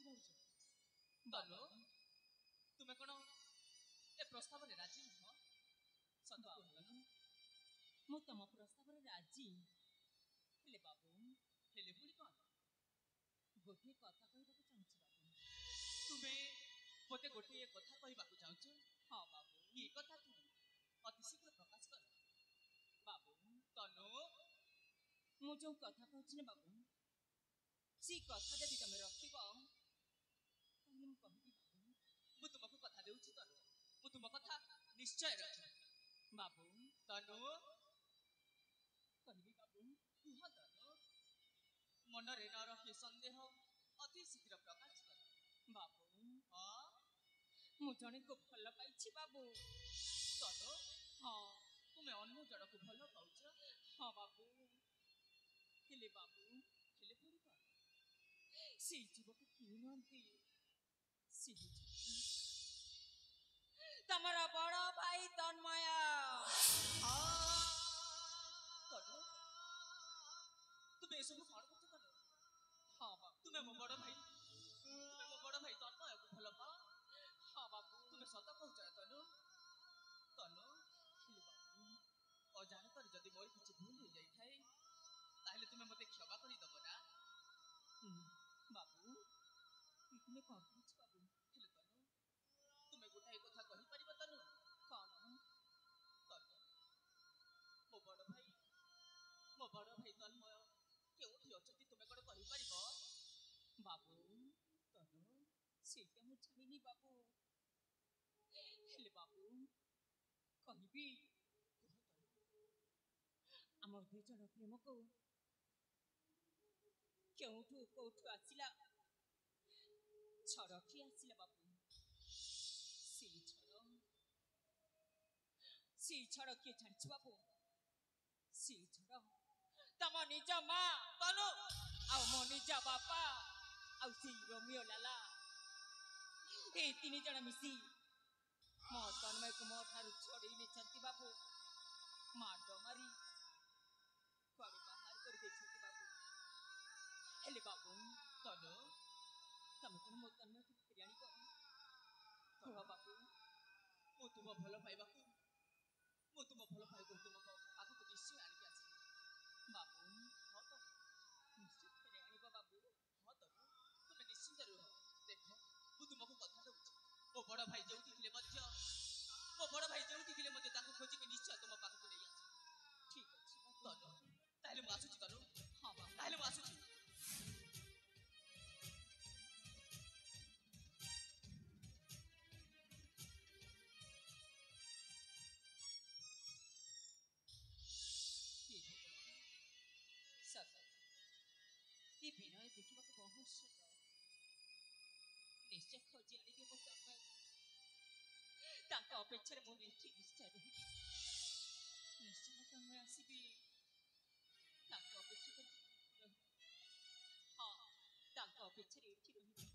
S5: ନଉଛ ତନୁ ତୁମେ କ'ଣ ଏ ପ୍ରସ୍ତାବରେ ରାଜି ନୁହଁ? ସତ କୁହ ତନୁ।
S6: ମୁଁ ତମ ପ୍ରସ୍ତାବରେ ରାଜି, ହେଲେ ବାବୁ
S5: ହେଲେ ପୁଣି କ'ଣ?
S6: ଗୋଟିଏ କଥା କହିବାକୁ ଚାହୁଁଛି ବାବୁ।
S5: ତୁମେ ମୋତେ ଗୋଟିଏ କଥା କହିବାକୁ ଚାହୁଁଛ?
S6: ହଁ ବାବୁ।
S5: କି କଥା ତୁମେ ଅତି ଶୀଘ୍ର ପ୍ରକାଶ କର।
S6: ବାବୁ
S5: ତନୁ
S6: ମୁଁ ଯେଉଁ କଥା କହୁଛି ନା ବାବୁ, ସେଇ କଥା ଯଦି ତମେ ରଖିବ ତାହେଲେ ମୁଁ କହିବି ବାବୁ।
S5: ମୁଁ ତୁମକୁ କଥା ଦେଉଛି ତନୁ, ମୁଁ ତୁମ କଥା ନିଶ୍ଚୟ ରଖିବି।
S6: ବାବୁ
S5: ତନୁ
S6: କହିବି ବାବୁ।
S5: କୁହ ତନୁ, ମନରେ ନ ରଖି ସନ୍ଦେହ ଅତି ଶୀଘ୍ର ପ୍ରକାଶ କର।
S6: ବାବୁ
S5: ହଁ
S6: ମୁଁ ଜଣକୁ ଭଲ ପାଇଛି ବାବୁ।
S5: ତନୁ
S6: ହଁ
S5: ତୁମେ ଅନ୍ୟ ଜଣକୁ ଭଲ ପାଉଛ?
S6: ହଁ ବାବୁ। ହେଲେ ବାବୁ
S5: ହେଲେ ପୁଣି କ'ଣ?
S6: ସେଇ ଯୁବକ କିଏ ନୁହନ୍ତି, ସେ ହେଉଛନ୍ତି ତମର ବଡ଼ ଭାଇ ତନ୍ମୟ।
S5: ତନୁ ତୁମେ ଏସବୁ କ'ଣ କରୁଛ ତନୁ?
S6: ହଁ ବାବୁ।
S5: ତୁମେ ମୋ ବଡ଼ ଭାଇ, ତୁମେ ମୋ ବଡ଼ ଭାଇ ତନ୍ମୟକୁ ଭଲ ପାଅ?
S6: ହଁ ବାବୁ।
S5: ତୁମେ ସତ କହୁଛ ନା ତନୁ? ତନୁ
S6: ହେଲେ ବାବୁ
S5: ଅଜାଣତରେ ଯଦି ମୋର କିଛି ଭୁଲ ହେଇଯାଇଥାଏ ତାହେଲେ ତୁମେ ମୋତେ କ୍ଷମା କରିଦେବ ନା?
S6: ବାବୁ ତୁମେ କ'ଣ କହୁଛ ବାବୁ?
S5: ହେଲେ ତନୁ ତୁମେ ଗୋଟାଏ କଥା କହିପାରିବ ତନୁ?
S6: କ'ଣ?
S5: ତନୁ ମୋ ବଡ଼ ଭାଇ ତନ୍ମୟ କେଉଁଠି ଅଛନ୍ତି ତୁମେ କ'ଣ କହିପାରିବ?
S6: ବାବୁ
S5: ତନୁ
S6: ସେଇଟା ମୁଁ ଜାଣିନି ବାବୁ, ହେଲେ ବାବୁ କହିବି।
S5: କୁହ ତନୁ।
S6: ଆମ ଦୁଇ ଜଣ ପ୍ରେମକୁ କେଉଁଠୁ କୋଉଠୁ ଆସିଲା, ଝଡ଼ଟି ଆସିଲା ବାବୁ। ସେଇ ଝଡ଼ କିଏ ଜାଣିଛୁ ବାବୁ? ସେଇ ଝଡ଼ ତମ ନିଜ ମା
S5: ତନୁ
S6: ଆଉ ମୋ ନିଜ ବାପା ଆଉ ସେଇ ରୋମିଓ ଲାଲା, ଏଇ ତିନି ଜଣ ମିଶି ମୋ ତନ୍ମୟକୁ ମୋ ଠାରୁ ଛଡ଼େଇ ନେଇଛନ୍ତି ବାବୁ। ମାଡ଼ ମାରି କୁଆଡ଼େ ବାହାର କରିଦେଇଛନ୍ତି ବାବୁ। ହେଲେ ବାବୁ
S5: ତନୁ
S6: ତମେ କ'ଣ ମୋ ତନ୍ମୟକୁ ଫେରି ଆଣିବ? କୁହ ବାବୁ।
S5: ମୁଁ ତୁମ ଭଲ ପାଇବାକୁ ତୁମ ପାଖକୁ ନିଶ୍ଚୟ ଆଣିକି ଆସିବି।
S6: ବାବୁ
S5: ହଁ ତନୁ
S6: ନିଶ୍ଚୟ ଫେରି ଆଣିବ ବାବୁ।
S5: ହଁ ତନୁ ତୁମେ ନିଶ୍ଚିନ୍ତ ରୁହ। ଦେଖ ମୁଁ ତୁମକୁ କଥା ଦେଉଛି, ମୋ ବଡ଼ ଭାଇ ଯେଉଁଠି ଥିଲେ ମଧ୍ୟ ତାକୁ ଖୋଜିକି ନିଶ୍ଚୟ ତୁମ ପାଖକୁ ନେଇ ଆସିବି।
S6: ଠିକ୍ ଅଛି ବାବୁ।
S5: ତନୁ ତାହେଲେ ମୁଁ ଆସୁଛି ତନୁ।
S6: ହଁ ବାବୁ
S5: ତାହେଲେ ମୁଁ ଆସୁଛି।
S6: ସତ ଏ ବିନୟ ଦେଖିବାକୁ ବହୁତ ସୁନ୍ଦର। ନିଶ୍ଚୟ ଖୋଜି ଆଣିବି ମୋ ତନ୍ମୟକୁ। ତାଙ୍କ ଅପେକ୍ଷାରେ ମୁଁ ଏଠି ନିଶ୍ଚୟ ରହିବି। ନିଶ୍ଚୟ ତନ୍ମୟ ଆସିବି, ତାଙ୍କ ଅପେକ୍ଷା ରହିବି। ହଁ ତାଙ୍କ ଅପେକ୍ଷାରେ ଏଠି ରହିବି।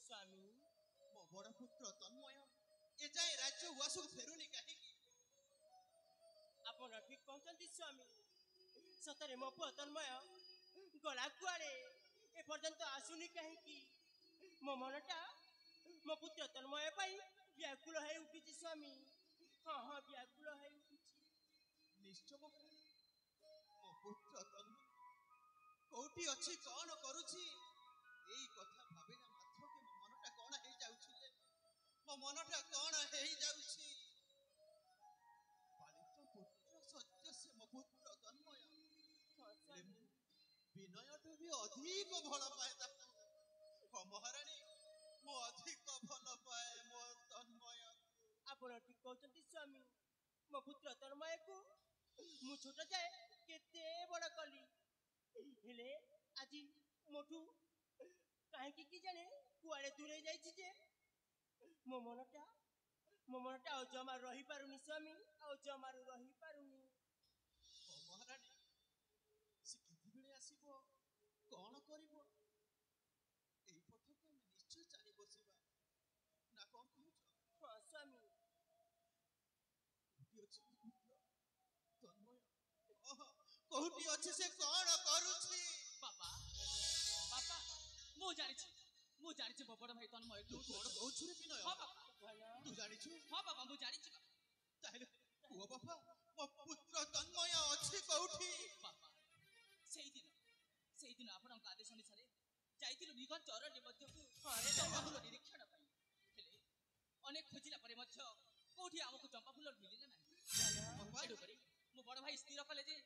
S1: ସ୍ୱାମୀ ମୋ ବଡ଼ ପୁତ୍ର ତନ୍ମୟ ଏଯାଏ ରାଜ୍ୟ ଉଆସକୁ ଫେରୁନି କାହିଁକି?
S7: ଆପଣ ଠିକ କହୁଛନ୍ତି ସ୍ୱାମୀ। ସତରେ ମୋ ପୁଅ ତନ୍ମୟ ଗଲା କୁଆଡ଼େ, ଏପର୍ଯ୍ୟନ୍ତ ଆସୁନି କାହିଁକି? ମୋ ମନଟା ମୋ ପୁତ୍ର ତନ୍ମୟ ପାଇଁ ବ୍ୟାକୁଳ ହେଇ ଉଠିଛି ସ୍ୱାମୀ। ହଁ ବ୍ୟାକୁଳ ହେଇ ଉଠିଛି।
S1: ନିଶ୍ଚୟ ମହାରାଜ, ମୋ ପୁତ୍ର ତନ୍ମୟ କୋଉଠି ଅଛି, କଣ କରୁଛି, ଏଇ କଥା ଭାବିଲା ମାତ୍ରକେ ମୋ ମନଟା କଣ ହେଇଯାଉଛି।
S8: ଅଧିକ ଭଲ ପାଏ ତାକୁ। ହଁ ମହାରାଣୀ, ମୁଁ ଅଧିକ ଭଲ ପାଏ ମୋ ତନ୍ମୟ।
S7: ଆପଣ ଠିକ କହୁଛନ୍ତି ସ୍ୱାମୀ। ମୋ ପୁତ୍ର ତନ୍ମୟକୁ ମୁଁ ଛୋଟ ଯାଏ କେତେ ବଡ଼ କଲି, ହେଲେ ଆଜି ମୋଠୁ କାହିଁକି କି ଜାଣେ କୁଆଡ଼େ ଦୂରେଇ ଯାଇଛି ଯେ ମୋ ମନଟା ଆଉ ଜମାରୁ ରହିପାରୁନି ସ୍ୱାମୀ, ଆଉ ଜମାରୁ ରହିପାରୁନି।
S8: ହଁ ମହାରାଣୀ, ସେ କେତେବେଳେ ଆସିବ, କଣ କରିବ? ଏଇ ପଥକୁ ଆମେ ନିଶ୍ଚୟ ଚାଲି ବସିବା, ନା କଣ କହୁଛ?
S7: ହଁ ସ୍ୱାମୀ।
S8: କୋଉଠି ଅଛି ମୋ ପୁତ୍ର ତନ୍ମୟ? କୋଉଠି ଅଛି, ସେ କଣ କରୁଛି?
S5: ବାପା ବାପା, ମୁଁ ଜାଣିଛି ମୋ ବଡ଼ ଭାଇ ତନ୍ମୟ
S8: ତୁ କଣ କହୁଛୁ ରେ ବିନୟ?
S5: ହଁ ବାପା,
S8: ତୁ ଜାଣିଛୁ?
S5: ହଁ ବାପା, ମୁଁ ଜାଣିଛି ବାପା।
S8: ତାହେଲେ କୁହ ବାପା, ମୋ ପୁତ୍ର ତନ୍ମୟ ଅଛି କୋଉଠି?
S5: ବାପା, ସେଇଦିନ ଆପଣଙ୍କ ଆଦେଶ ଅନୁସାରେ ଯାଇଥିଲୁ ନିଘଞ୍ଚ ଅରଣ୍ୟ ମଧ୍ୟକୁ ଚମ୍ପାଫୁଲ ନିରୀକ୍ଷଣ ପାଇଁ। ହେଲେ ଅନେକ ଖୋଜିଲା ପରେ ମଧ୍ୟ କୋଉଠି ଆମକୁ ଚମ୍ପାଫୁଲ ମିଳିଲା ନାହିଁ। ତେଣୁକରି ମୋ ବଡ଼ ଭାଇ ସ୍ଥିର କଲେ ଯେ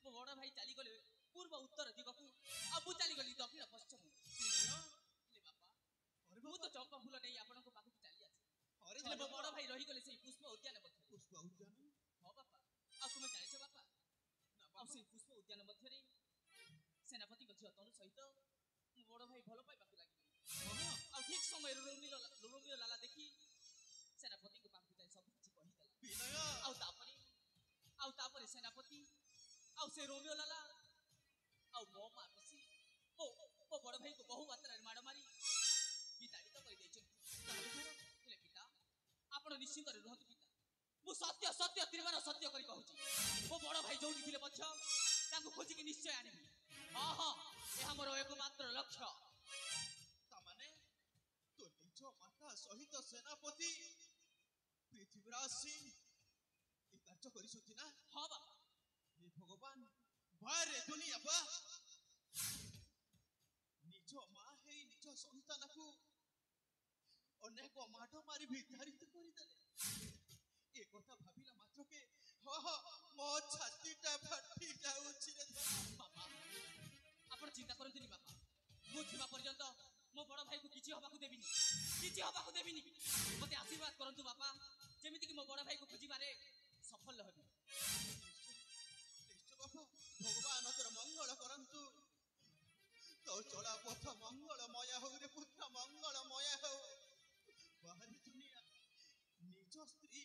S5: ମୋ ବଡ଼ ଭାଇ ଚାଲିଗଲେ ପୂର୍ବ ଉତ୍ତର ଦିଗକୁ, ଆଉ ମୁଁ ଚାଲିଗଲି ଦକ୍ଷିଣ ପଶ୍ଚିମ। ହେଲେ ବାପା, ମୁଁ ତ ଚମ୍ପାଫୁଲ ନେଇ ଆପଣଙ୍କ ପାଖକୁ ଚାଲି ଆସେ, ହେଲେ ମୋ ବଡ଼ ଭାଇ ରହିଗଲେ ସେଇ ପୁଷ୍ପ ଉଦ୍ୟାନ ମଧ୍ୟରେ।
S8: ପୁଷ୍ପ ଉଦ୍ୟାନ?
S5: ହଁ ବାପା। ଆଉ ତୁମେ ଜାଣିଛ ବାପା, ଆଉ ସେଇ ପୁଷ୍ପ ଉଦ୍ୟାନ ମଧ୍ୟରେ ସେନାପତିଙ୍କ ଝିଅ ତନୁ ସହିତ ମୋ ବଡ଼ ଭାଇ ଭଲ ପାଇବାକୁ ଲାଗିଲେ। ଆଉ ଠିକ ସମୟରେ ରୋମିଓ ଲାଲା ଦେଖି ସେନାପତିଙ୍କ ପାଖକୁ ଯାଇ ସବୁ କିଛି କହିଦେଲା। ଆଉ ତାପରେ ସେନାପତି ଆଉ ସେ ରୋମିଓ ଲାଲା ଆଉ ମୋ ମା ମିଶି ମୋ ବଡ଼ ଭାଇକୁ ବହୁ ମାତ୍ରାରେ ମାଡ଼ ମାରି ବିତାଡ଼ିତ କରିଦେଇଛନ୍ତି। ହେଲେ ପିତା, ଆପଣ ନିଶ୍ଚିନ୍ତରେ ରୁହନ୍ତୁ ପିତା। ମୁଁ ସତ୍ୟ ତ୍ରିମାନ ସତ୍ୟ କରି କହୁଛି, ମୋ ବଡ଼ ଭାଇ ଯୋଉଠି ଥିଲେ ମଧ୍ୟ ତାଙ୍କୁ ଖୋଜିକି ନିଶ୍ଚୟ ଆଣିବି। ହଁ, ଏହା ମୋର ଏକମାତ୍ର ଲକ୍ଷ୍ୟ।
S8: ତାମାନେ ତୋ ନିଜ ମାତା ସହିତ ସେନାପତି ପୃଥ୍ୱୀରାଜ ସିଂ ଏ କାର୍ଯ୍ୟ କରିଛନ୍ତି ନା?
S5: ହଁ ବାପା।
S8: ହେ ଭଗବାନ, ବାରେ ଦୁନିଆ ବା, ନିଜ ମା ହେଇ ନିଜ ସନ୍ତାନକୁ ଅନେକ ମାଡ଼ ମାରି ବିତାଡ଼ିତ କରିଦେଲେ। ଏ କଥା ଭାବିଲା ମାତ୍ରକେ ମୋ ଛାତିଟା ଫାଟି ଯାଉଛି ରେ
S5: ବାପା। ଆପଣ ଚିନ୍ତା କରନ୍ତୁନି ବାପା, ମୁଁ ଥିବା ପର୍ଯ୍ୟନ୍ତ ମୋ ବଡ଼ ଭାଇକୁ କିଛି ହବାକୁ ଦେବିନି। ମୋତେ ଆଶୀର୍ବାଦ କରନ୍ତୁ ବାପା, ଯେମିତିକି ମୋ ବଡ଼ ଭାଇକୁ ଖୋଜିବାରେ ସଫଳ ହେବି।
S8: ନିଶ୍ଚୟ ବାପା, ଭଗବାନ ତୋର ମଙ୍ଗଳ କରନ୍ତୁ। ତୋ ଚଳା ପଥ ମଙ୍ଗଳମୟ ହଉ ରେ ପୁତ୍ର, ମଙ୍ଗଳମୟ ହଉ। ବାହାରେ ଦୁନିଆ ନିଜ ସ୍ତ୍ରୀ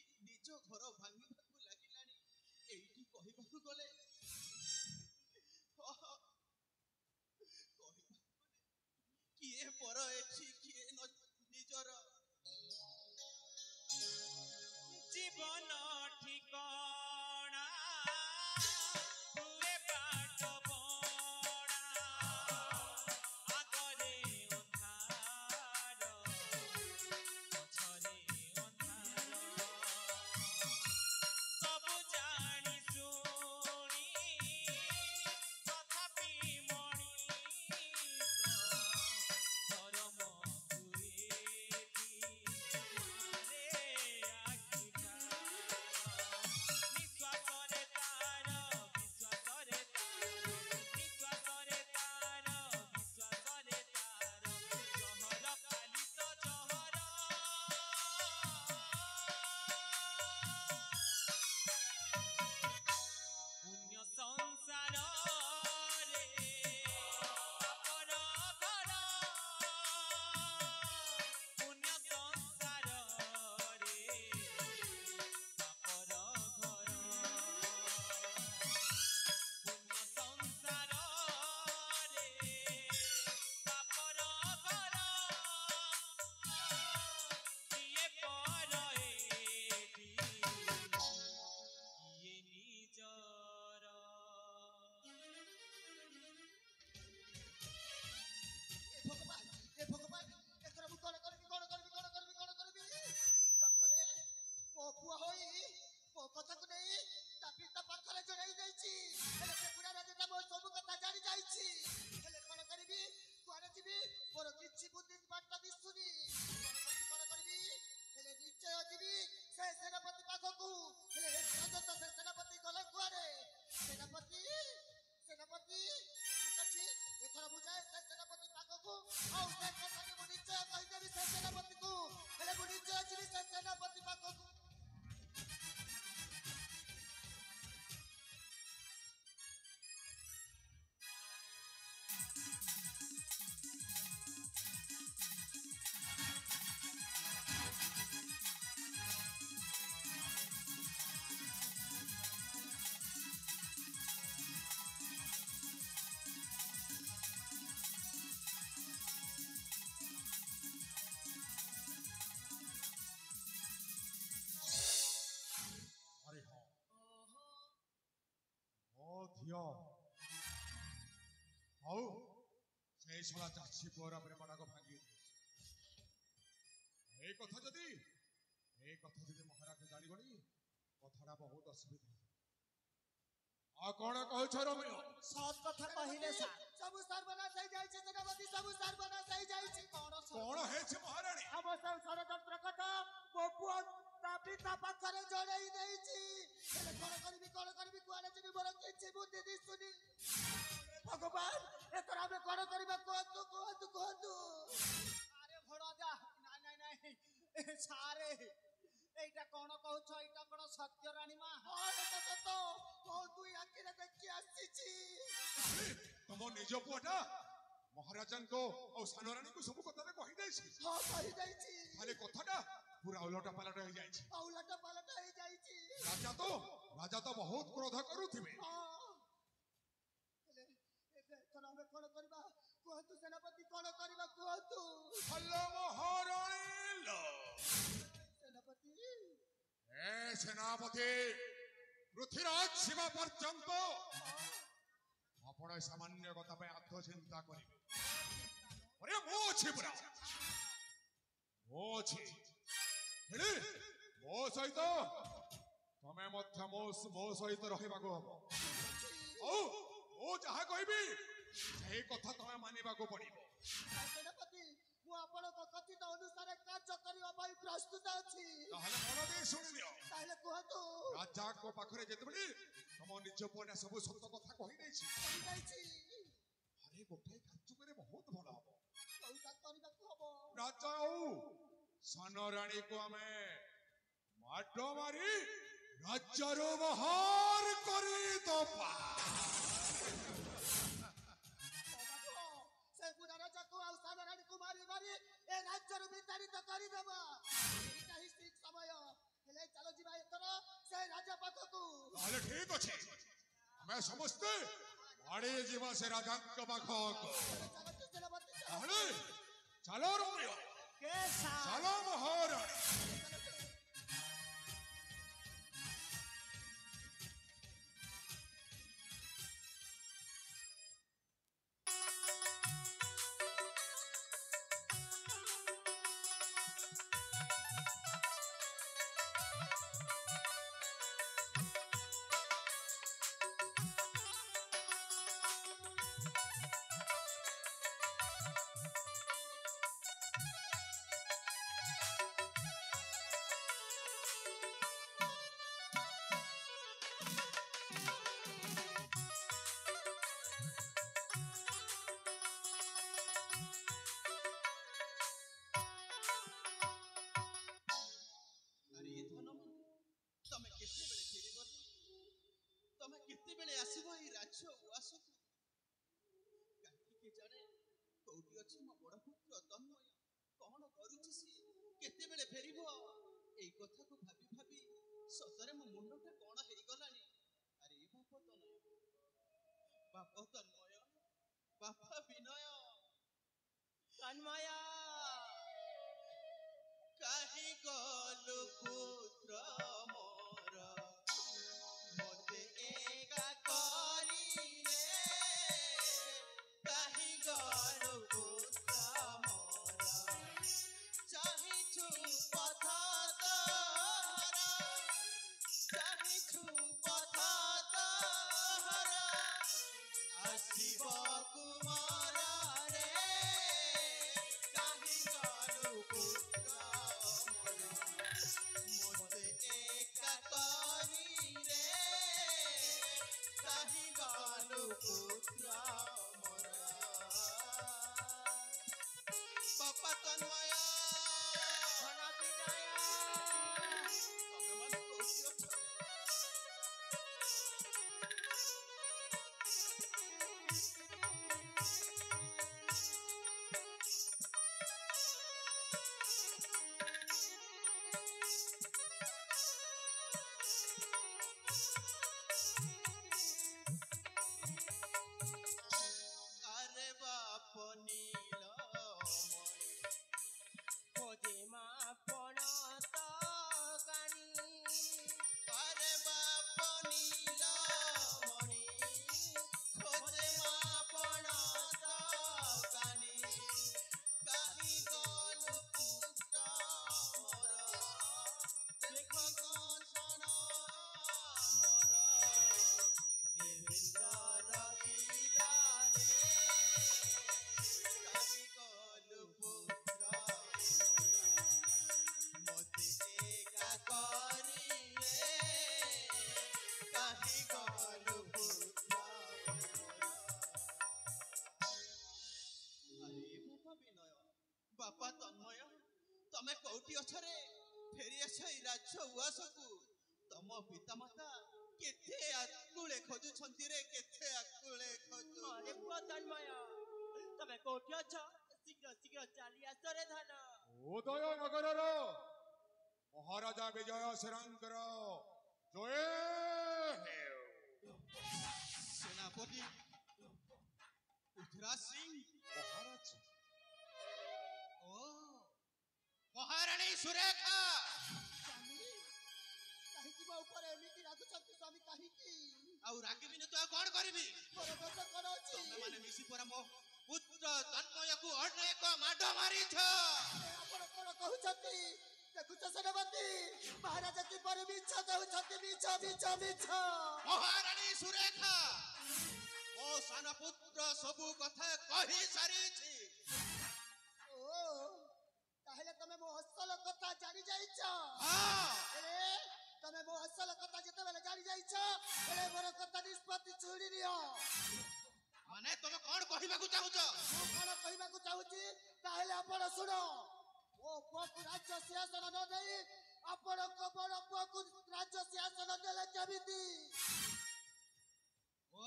S2: ଝିଅ ହଉ ସେଇ ଶଳା ଚାଷୀ ପୁଅର ପ୍ରେମଟାକୁ ଭାଙ୍ଗି ଏଇ କଥା ଯଦି ମହାରାଜ ଜାଣିଗଲି କଥାଟା ବହୁତ ଅସୁବିଧା ଆଉ କଣ କହୁଛ ରୋମିଓ?
S3: ସତ କଥା କହିଲେ ସାର୍।
S4: ସବୁ ସର୍ବନାଶ ହେଇଯାଇଛି ସେନାପତି, ସବୁ ସର୍ବନାଶ ହେଇଯାଇଛି।
S2: କଣ ହେଇଛି ମହାରାଣୀ?
S4: ଆମ ସବୁ ଷଡ଼ଯନ୍ତ୍ର କଥା ମୋ ପୁଅ ତା ପିତା ପାଖରେ ଜଣେଇ ଦେଇଛି। ହେଲେ କଣ କରିବି କୁଆଡେ ଯିବି ମୋର କିଛି ବୁଦ୍ଧି ଦିଶୁନି। ଭଗବାନ ଏଥର ଆମେ କଣ କରିବା କୁହନ୍ତୁ।
S3: ଆରେ ଭଣଜା, ନାଇଁ ସାରେ, এইটা কোন কହୁଛ? এইটা কোন সত্য রানী মা?
S4: ହଁ ଏଟା ସତ, ମୋ ଦୁଇ ଆଖିରେ ଦେଖି ଆସିଛି।
S2: ତମ ନିଜ ପୁଅଟା ମହାରାଜାଙ୍କ ଆଉ ସାନରାଣୀଙ୍କୁ ସବୁ କଥାରେ କହିଦେଇଛି।
S4: ହଁ କହିଯାଇଛି।
S2: ଖାଲି କଥାଟା ପୁରା ଓଲଟା ପାଲଟା ହେଇଯାଇଛି।
S4: ଓଲଟା ପାଲଟା ହେଇଯାଇଛି।
S2: ରାଜା ତ ବହୁତ କ୍ରୋଧ କରୁଥିବେ।
S4: ହେଲେ ଏଥର ଆମେ କଣ କରିବା କୁହନ୍ତୁ ସେନାପତି, କଣ କରିବା କୁହନ୍ତୁ।
S2: ହଲୋ ମହାରାଣୀ
S4: ସେନାପତି
S2: ସେନାପତି ପୃଥ୍ୱୀରାଜ ଶିବା ପର୍ଯ୍ୟନ୍ତ ଆପଣ ସାମାନ୍ୟ କଥା ପାଇଁ ଆତ୍ମ ଚିନ୍ତା କରିବେ। ମୁଁ ଅଛି ପୁରା, ମୁଁ ଅଛି। ହେଲେ ମୋ ସହିତ ତମେ ମଧ୍ୟ ମୋ ସହିତ ରହିବାକୁ ହବ। ଆଉ ମୁଁ ଯାହା କହିବି ସେଇ କଥା ତମେ ମାନିବାକୁ ପଡିବ।
S4: ସେନାପତି ମୁଁ ଆପଣଙ୍କ କଥିତ ଅନୁସାରେ କାର୍ଯ୍ୟ କରିବା ପାଇଁ ପ୍ରସ୍ତୁତ ଅଛି।
S2: ତାହେଲେ ମନ ଦେଇ ଶୁଣିଦିଅ।
S4: ତାହେଲେ କୁହନ୍ତୁ।
S2: ରାଜାଙ୍କ ପାଖରେ ଯେତେବେଳେ ତମ ନିଜ ପୁଅଟା ସବୁ ସତ କଥା କହିଦେଇଛି, ଆରେ ଗୋଟାଏ କାର୍ଯ୍ୟ କରେ ବହୁତ ଭଲ ହବ।
S4: କୋଉଟା କରିବାକୁ ହବ?
S2: ରାଜା ଆଉ ସାନ ରାଣୀକୁ ଆମେ ମାଡ ମାରି ରାଜ୍ୟରୁ ବାହାର କରିଦବା।
S4: ସେ ବୁଢା ରାଜାକୁ ଆଉ ସାନ ରାଣୀକୁ ମାରି ଏ ରାଜ୍ୟରୁ ବିତାଡ଼ିତ କରିଦେବା। ଏଇଟା ହିଁ ଠିକ ସମୟ। ହେଲେ ଚାଲ ଯିବା ଏଥର ସେ ରାଜା ପାଖକୁ।
S2: ତାହେଲେ ଠିକ ଅଛି, ଆମେ ସମସ୍ତେ ମାଡ଼ି ଯିବା ସେ ରାଜାଙ୍କ ପାଖକୁ। ତାହେଲେ ଚାଲ ରୋମିଓ, ଚାଲ ମହାରାଣୀ।
S8: ତମେ କେତେବେଳେ ଫେରିବ? ତମେ କେତେବେଳେ ଆସିବ ଏଇ ରାଜ୍ୟ ଉଆସକୁ? କାହିଁକି କେଜାଣେ କୋଉଠି ଅଛି ମୋ ବଡ଼ ପୁତ୍ର ତନ୍ମୟ? କଣ କରୁଛି ସିଏ? କେତେବେଳେ ଫେରିବ? ଏଇ କଥାକୁ ଭାବି ଭାବି ସତରେ ମୋ ମୁଣ୍ଡଟା କଣ ହେଇଗଲାଣି। ଆରେ ବାପ ତନୟ, ବାପ ତନ୍ମୟ, ବାପା ବିନୟ,
S7: ତନ୍ମୟ
S8: କାହିଁ ଗଲୁ ପୁତ୍ର ମୋର, ମୋତେ ଏକା କରିଲେ? କାହିଁ ଗଲୁ ପୁତ୍ର ମୋର, ଚାହିଁଛୁ ପଥ ତୋର, ଚାହିଁଛୁ ପଥ ତୋର, ଆସିବ କୁମାରରେ, କାହିଁ ଗଲୁ ପୁତ୍ର ମୋତେ ଏକା କରିରେ, କାହିଁ ଗଲୁ ପୁତ୍ର ମୋର। ବାପା ତନ୍ମୟ, ତମେମାନେ କୋଉଠି ଅଛ? ଉଆସକୁ ତମ ପିତାମାତା କେତେ ଆକୁଳେ ଖୋଜୁଛନ୍ତି ରେ, କେତେ ଆକୁଳେ ଖୋଜୁ।
S7: अरे पुआ तन्मय तमे कोठी अछ शीघ्र शीघ्र चाली आस रे धन।
S2: ଉଦୟ ନଗରର ମହାରାଜା ବିଜୟ ସେରାଙ୍କର ଜୟ ହେଉ।
S8: ସେନାପତି ପୃଥ୍ୱୀରାଜ ସିଂ।
S2: ମହାରାଜ
S8: ଓ ମହାରାଣୀ ସୁରେଖା।
S4: କାହିଁକି ମୋ ଉପରେ ଏମିତି ରାଗୁଛନ୍ତି ସ୍ୱାମୀ, କାହିଁକି?
S8: ଆଉ ରାଗିବିନି ତ ଆଉ କ'ଣ କରିବି?
S4: ମୋର ଦୋଷ କ'ଣ ଅଛି?
S8: ତମେମାନେ ମିଶି ପରା ମୋ ପୁତ୍ର ତନ୍ମୟକୁ ଅନେକ ମାଡ଼ ମାରିଛ।
S4: ଆପଣ କ'ଣ କହୁଛନ୍ତି? ଦେଖୁଛ ସେନାପତି, ମହାରାଜା କିପରି ମିଛ କହୁଛନ୍ତି, ମିଛ ମିଛ ମିଛ।
S8: ମହାରାଣୀ ସୁରେଖା, ମୋ ସାନ ପୁତ୍ର ସବୁ କଥା କହି ସାରିଛି।
S4: ଓ ତାହେଲେ ତମେ ମୋ ଅସଲ କଥା ଜାଣି ଯାଇଛ?
S8: ହଁ,
S4: ତମେ ମୋ ଅସଲ କଥା ଯେତେବେଳେ ଜାଣି ଯାଇଛ, ହେଲେ ମୋର କଥା ନିଷ୍ପତ୍ତି ଛୁଡ଼ି ନିଅ।
S8: ମାନେ ତମେ କ'ଣ କହିବାକୁ ଚାହୁଁଛ?
S4: ମୁଁ କ'ଣ କହିବାକୁ ଚାହୁଁଛି ତାହେଲେ ଆପଣ ଶୁଣ। ମୋ ପୁଅକୁ ରାଜ୍ୟ ସିଂହାସନ ନ ଦେଇ ଆପଣଙ୍କ ବଡ଼ ପୁଅକୁ ରାଜ୍ୟ ସିଂହାସନ ଦେଲେ କେମିତି?
S8: ଓ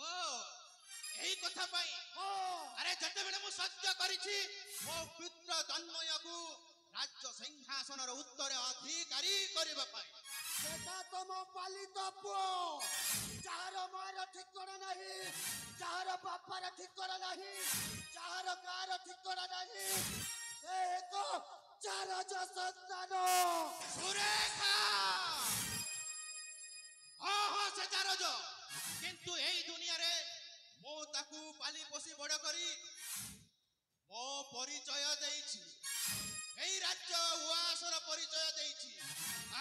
S8: ଏହି କଥା ପାଇଁ? ଆରେ ଯେତେବେଳେ ମୁଁ ସତ୍ୟ କରିଛି ମୋ ପୁତ୍ର ତନ୍ମୟକୁ ରାଜ୍ୟ ସିଂହାସନର ଉତ୍ତରାଧିକାରୀ କରିବା ପାଇଁ।
S4: ସେଟା ତମ ପାଲିତ ପୁଅ, ଯାହାର ମାର ଠିକଣା ନାହିଁ, ଯାହାର ବାପାର ଠିକଣା ନାହିଁ, ଯାହାର ଗାଁର ଠିକଣା ନାହିଁ, ସେ ଏକ ଚାରଜ ସନ୍ତାନ।
S8: ସୁରେଖା, ହଁ ହଁ ସେ ଚାରଜ, କିନ୍ତୁ ଏଇ ଦୁନିଆରେ ମୁଁ ତାକୁ ପାଲି ପୋଷି ବଡ଼ କରି ମୋ ପରିଚୟ ଦେଇଛି, ଏଇ ରାଜ୍ୟ ଉଆସର ପରିଚୟ ଦେଇଛି,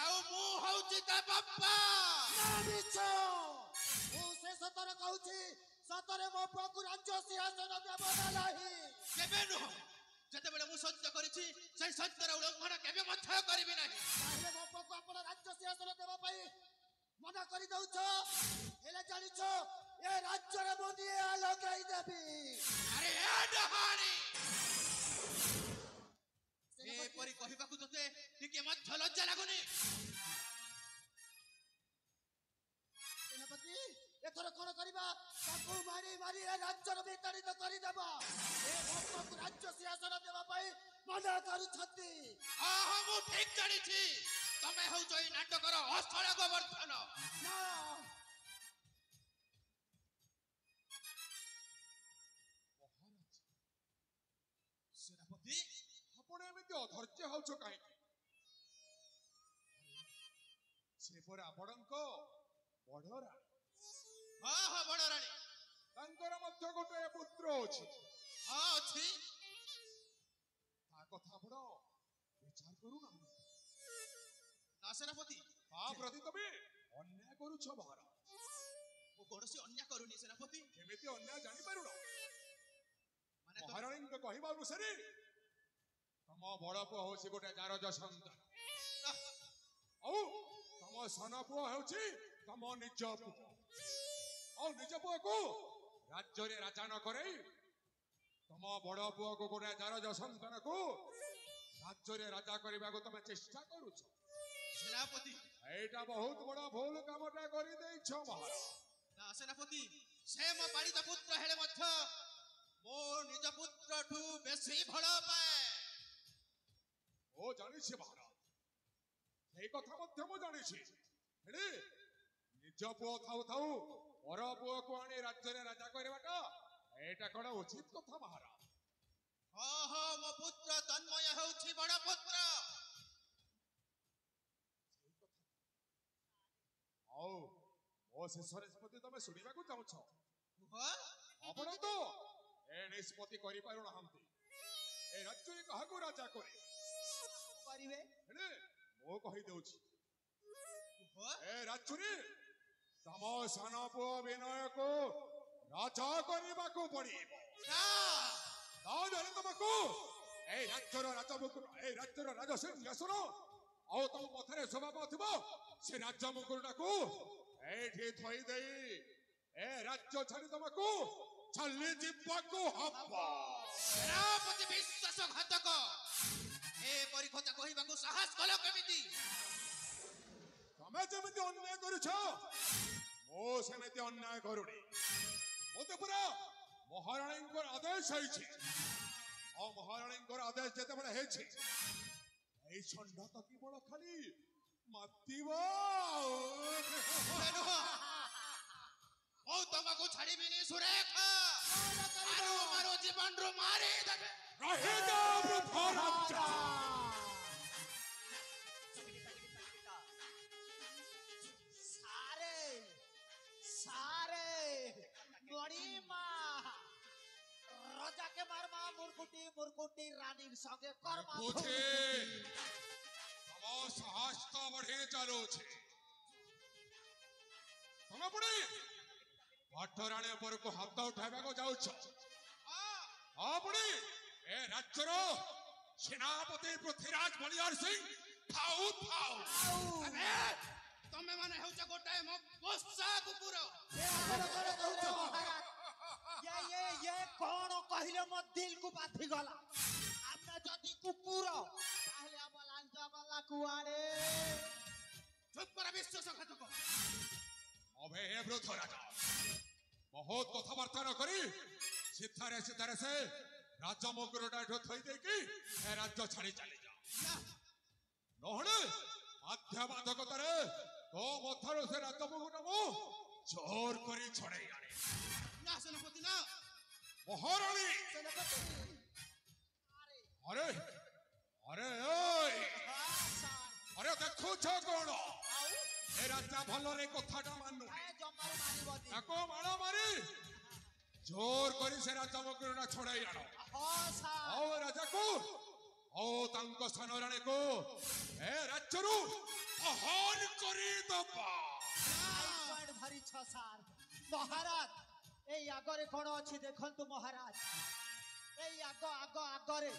S8: ଆଉ ମୁଁ ହଉଛି ତା ବାପା।
S4: ମିଛ, ମୁଁ ଶେଷ ଥର କହୁଛି, ସତରେ ମୋ ପୁଅକୁ ରାଜ୍ୟ ସିଂହାସନ ଦେବ ନା ନାହିଁ?
S8: କେବେ ନୁହଁ, ଯେତେବେଳେ ମୁଁ ସତ୍ୟ କରିଛି ସେଇ ସତ୍ୟର ଉଲ୍ଲଂଘନ କେବେ ମଧ୍ୟ କରିବି ନାହିଁ।
S4: ତାହେଲେ ମୋ ପୁଅକୁ ଆପଣ ରାଜ୍ୟ ସିଂହାସନ ଦେବା ପାଇଁ ମନା କରିଦଉଛ, ହେଲେ ଜାଣିଛ ଏ ରାଜ୍ୟରେ ମୁଁ ନିଆଁ ଲଗାଇ ଦେବି।
S8: ଆରେ ଏ ଡହାଣୀ, ଏପରି କହିବାକୁ ତୋତେ ଟିକେ ମଧ୍ୟ ଲଜ୍ଜା ଲାଗୁନି?
S4: ସେନାପତି, ଏଥର କ'ଣ କରିବା? ତାକୁ ମାରି ମାରି ଏ ରାଜ୍ୟର ବିତାଡ଼ିତ କରିଦେବା। ଏ ମୋ ପୁଅକୁ ରାଜ୍ୟ ସିଂହାସନ ଦେବା ପାଇଁ ମନା କରୁଛନ୍ତି।
S8: ହଁ ହଁ, ମୁଁ ଠିକ ଜାଣିଛି, ତମେ ହଉଛ ଏଇ ନାଟକର ଅସ୍ଥଳ ଗୋବର୍ଦ୍ଧନ।
S4: ନା,
S8: ସେନାପତି,
S2: ଆପଣ ଏମିତି ଅଧୈର୍ଯ୍ୟ ହେଉଛ କାହିଁକି? ସେ ପରେ ଆପଣଙ୍କ ବଡ଼ ରାଣୀ,
S8: ହଁ ହଁ ବଡ଼ ରାଣୀ,
S2: ତାଙ୍କର ମଧ୍ୟ ଗୋଟେ ପୁତ୍ର ଅଛି।
S8: ହଁ ଅଛି।
S2: ତା କଥା ଆପଣ ବିଚାର କରୁନାହାନ୍ତି।
S8: ନା ସେନାପତି,
S2: ତା ପ୍ରତି ତମେ ଅନ୍ୟାୟ କରୁଛ ମହାରାଜ।
S8: ମୁଁ କୌଣସି ଅନ୍ୟାୟ କରୁନି ସେନାପତି।
S2: ଏମିତି ଅନ୍ୟାୟ ଜାଣିପାରୁନ?
S8: ମାନେ
S2: ମହାରାଣୀଙ୍କ କହିବା ଅନୁସାରେ ତମ ବଡ଼ ପୁଅ ହଉଛି ଗୋଟେ ଜାରଜ ସନ୍ତାନ, ଆଉ ତମ ସାନ ପୁଅ ହେଉଛି ତମ ନିଜ ପୁଅ। ଆଉ ନିଜ ପୁଅକୁ ରାଜ୍ୟରେ ରାଜା ନ କରେଇ ତମ ବଡ଼ ପୁଅକୁ ଗୋଟେ ଜାରଜ ସନ୍ତାନକୁ ରାଜ୍ୟରେ ରାଜା କରିବାକୁ ତମେ ଚେଷ୍ଟା କରୁଛ।
S8: ସେନାପତି,
S2: ଏଇଟା ବହୁତ ବଡ଼ ଭୁଲ କାମଟା କରିଦେଇଛ ମହାରାଜ।
S8: ନା ସେନାପତି, ସେ ମୋ ପାଳିତ ପୁତ୍ର ହେଲେ ମଧ୍ୟ ମୋ ନିଜ ପୁତ୍ରଠୁ ବେଶୀ ଭଲ ପାଏ।
S2: ଓ ଜାଣିଛି ମହାରାଜ, ସେଇ କଥା ମଧ୍ୟ ମୁଁ ଜାଣିଛି, ହେଲେ ନିଜ ପୁଅ ଥାଉ ଥାଉ ପର ପୁଅକୁ ଆଣି ରାଜ୍ୟରେ ରାଜା କରିବାଟା ଏଇଟା କ'ଣ ଉଚିତ କଥା ମହାରାଜ?
S8: ହଁ ହଁ, ମୋ ପୁତ୍ର ତନ୍ମୟ ହେଉଛି ବଡ଼ ପୁତ୍ର।
S2: ଆଉ ମୋ ଶେଷ ନିଷ୍ପତ୍ତି ତମେ ଶୁଣିବାକୁ ଚାହୁଁଛ?
S8: କୁହ।
S2: ଆପଣ ତ ଏ ନିଷ୍ପତ୍ତି କରିପାରୁନାହାନ୍ତି ଏ ରାଜ୍ୟରେ କାହାକୁ ରାଜା କରି
S4: କରିବେ?
S2: ହେଲେ ମୁଁ କହିଦେଉଛି,
S8: କୁହ।
S2: ଏ ରାଜ୍ୟରେ ତମ ସାନ ପୁଅ ବିନୟକୁ ରାଜା କରିବାକୁ ପଡ଼ିବ। ତାହେଲେ ତମକୁ এই রাজ্যর রাজমুকুট, এই রাজ্যর রাজসিংহাসন ଆଉ ତମ ପଥରେ ଶୋଭା ପାଉଥିବ ସେ ରାଜ୍ୟ ମୁକୁଟଟାକୁ ଏଇଠି ଥୋଇ ଦେଇ ଏ ରାଜ୍ୟ ଛାଡ଼ି ତମକୁ ଚାଲି ଯିବାକୁ ହବ।
S8: ସେନାପତି ବିଶ୍ୱାସଘାତକ, ଏପରି କଥା କହିବାକୁ ସାହସ କଲ କେମିତି?
S2: ତମେ ଯେମିତି ଅନ୍ୟାୟ କରୁଛ ମୁଁ ସେମିତି ଅନ୍ୟାୟ କରୁନି। ମୋତେ ପୁରା ମହାରାଣୀଙ୍କର ଆଦେଶ ହେଇଛି। ଆଉ ମହାରାଣୀଙ୍କର ଆଦେଶ ଯେତେବେଳେ ହେଇଛି ଏଇ ଷଣ୍ଢ ତ କେବଳ ଖାଲି ମାତିବ।
S8: ମୁଁ ତମକୁ ଛାଡ଼ିବିନି ସୁରେଖା। ମାରୁ ଜୀବନରୁ ମାରି ଦେବେ।
S2: ରହିଯାଅ ବୃଦ୍ଧ ରାଜା।
S3: सारे सारे बड़ी माँ राजा के मारमा मुरकुटी मुरकुटी रानी संगे कर्मा
S2: ଦେଖୁଛି ତମ ସାହସ ତ ବଢି ଚାଲୁଛି। ତମେ ପୁଣି ପାଠରାଣୀ ଉପରକୁ ହାତ ଉଠାଇବାକୁ ଯାଉଛ। ହଁ ପୁଣି ଏ ରାଜ୍ୟର ସେନାପତି ପୃଥ୍ୱୀରାଜ ବଳିୟାର ସିଂ ଥାଉ ଥାଉ।
S8: ତମେ ମାନେ ହେଉଛ ଗୋଟାଏ ମୋ ପୋଷା କୁକୁର।
S3: ये कौन कहले मो दिल को बाधी गला। आमे जदी कुकुर ताहले अब लांजा गला कुआरे।
S8: ଚୁପ୍ କର ବିଶ୍ୱାସଘାତକ।
S2: ଅବେ ହେ ବୃଦ୍ଧ ରାଜା ବହୁତ କଥାବାର୍ତ୍ତା ନ କରି ସିଧାରେ ସିଧାରେ ସେ ରାଜମୁକୁଟଟା ଏଠୁ ଥୋଇ ଦେଇକି ଏ ରାଜ୍ୟ ଛାଡ଼ି ଚାଲିଯାଅ। ନହେଲେ ବାଧ୍ୟବାଧକତାରେ ତୋ ମଧ୍ୟରୁ ସେ ରାଜମୁକୁଟ ମୁଁ ଜୋର କରି ଛଡ଼େଇ ଆଣେ।
S8: ନା ସେନାପତି ନା।
S2: ମହାରାଣୀ ଆରେ ଆରେ ଓଇ ଆରେ ଦେଖୁଛ କଣ ଏ ରାଜା ଭଲରେ କଥାଟା ମାନୁନି। ତାକୁ ମାଳ ମାରି ଜୋର କରି ସେ ରାଜମୁକୁଟଟା ଛଡ଼େଇ ଆଣ। ଆଉ ରାଜାକୁ ଆଉ ତାଙ୍କ ସାନ ରାଣୀକୁ ଏ ରାଜ୍ୟରୁ ଅହନ କରିଦବା।
S3: ଧରି ଛ ସାର ମହାରାଜ এই আগরে কোন ଅଛି দেখন্তু মহারাজ। এই আগরে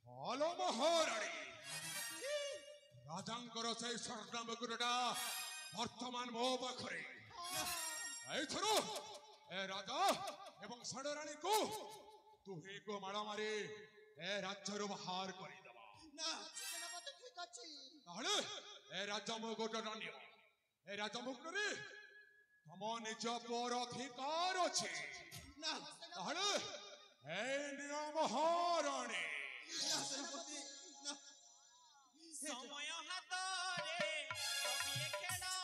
S2: ହଲୋ ମହାରାଣୀ ରାଜାଙ୍କର ସେଇ ସ୍ୱର୍ଣ୍ଣ ମୁକୁଟଟା ବର୍ତ୍ତମାନ ମୋ ପାଖରେ। ଏଇଥର ଏ ରାଜା ଏବଂ ସାନ ରାଣୀକୁ ଦୁହେଁକୁ ମାଳ ମାରି ଏ ରାଜ୍ୟରୁ ବାହାର କରିଦେବା। ତାହେଲେ ଏ ରାଜମୁକୁଟଟା ନିଅ। ଏ ରାଜମୁକୁଟରେ ତମ ନିଜ ପୁଅର ଅଧିକାର ଅଛି। ତାହେଲେ ଏ ନିଅ ମହାରାଣୀ।
S7: ସମୟ ହାତରେ କବିଏ ଖେଳଣା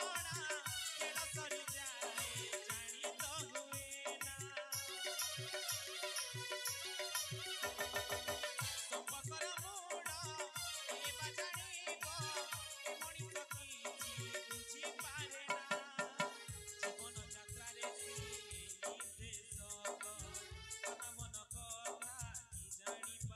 S7: ଖେଳ ସରିଯାଏ ଜାଣି ତ ହୁଏ ନା। ସମ୍ପର୍କର ମୂଳ କିଏ ବା ଜାଣିବ ଏ ମଣିଷ କିଛି ବୁଝିପାରେ ନା। ଜୀବନ ଯାତ୍ରାରେ ସେ ନିର୍ଦ୍ଦେଶକ କଥା ମନ କଥା କି ଜାଣିପାରିବ।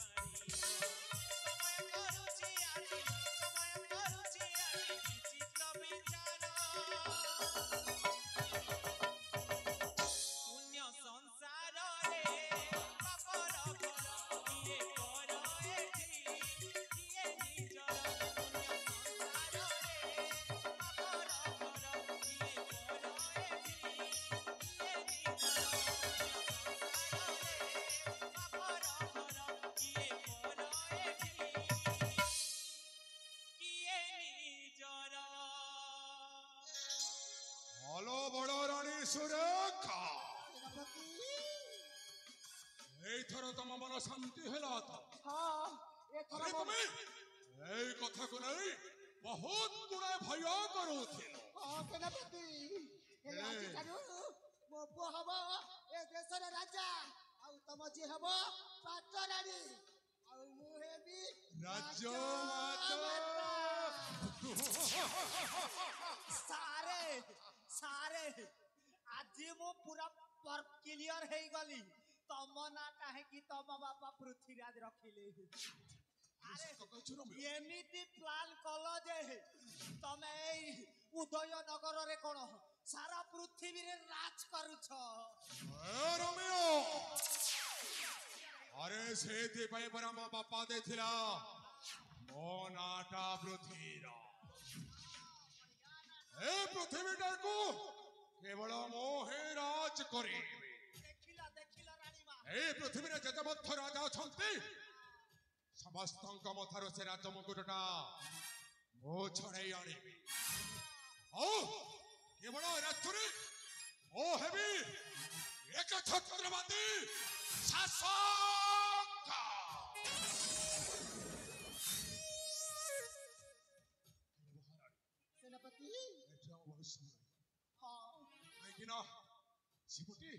S2: হলো বড় রানী সুরেখা এইথর তম মন শান্তি হেলা তো। আরে তুমি এই কথাକୁ ନେଇ ବହୁତ ଗୁଡ଼ାଏ ଭୟ କରୁଥିଲ।
S4: ମୋ ପୁଅ ହବ ଏ ଦେଶର ରାଜା ଆଉ ତମ ଝିଅ ହବ ପାଟ ରାଣୀ ଆଉ ମୁଁ ହେବି
S2: ରାଜମାତା।
S3: सारे आज मु पूरा क्लियर हे गली तम ना काहे तम बापा पृथ्वीराज रखिले एमिति प्लान कल जे तमे उदय नगर रे कोन सारा पृथ्वी रे राज करूछ
S2: रोमियो अरे सेति पई पर मो बापा देथिला मो नाटा पृथ्वीराज ए पृथ्वीटा को केवल मोहे राज करेबे
S3: देखिला देखिला रानी मा
S2: ए पृथ्वी रे जते मथ राजा अछंती समस्त मथार से राज मुकुटटा मो छड़े आनिबी ओ केवल रात्रि ओ हेबी एक छत्रपति शासक
S4: सेनापति
S2: एटा बहुत
S4: हाँ
S2: काई ना सिपुटी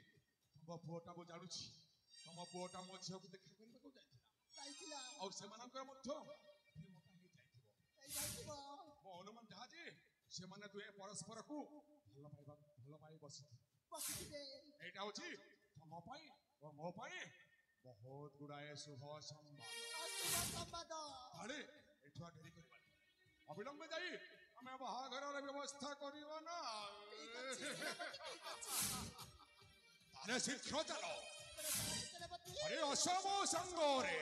S2: तम पुओटा मो जानुछि तम पुओटा मो झियो को देखा करबा को जाइथिला
S4: जाइथिला
S2: और सेमानकर मध्य प्रेमता हे जाइथिबो
S4: जाइथिबो
S2: मो अनुमान जहा जे सेमाने दुए परस्पर को भलो पाई बसिथि एटा होछि तम पाई और मो पाई बहुत गुडाए शुभ संवाद अरे एठुआ ढेरी करबा अविलंब जाई हमें बाहाघर व्यवस्था करिबा ना अरे शीघ्र चलो अरे असम संगरे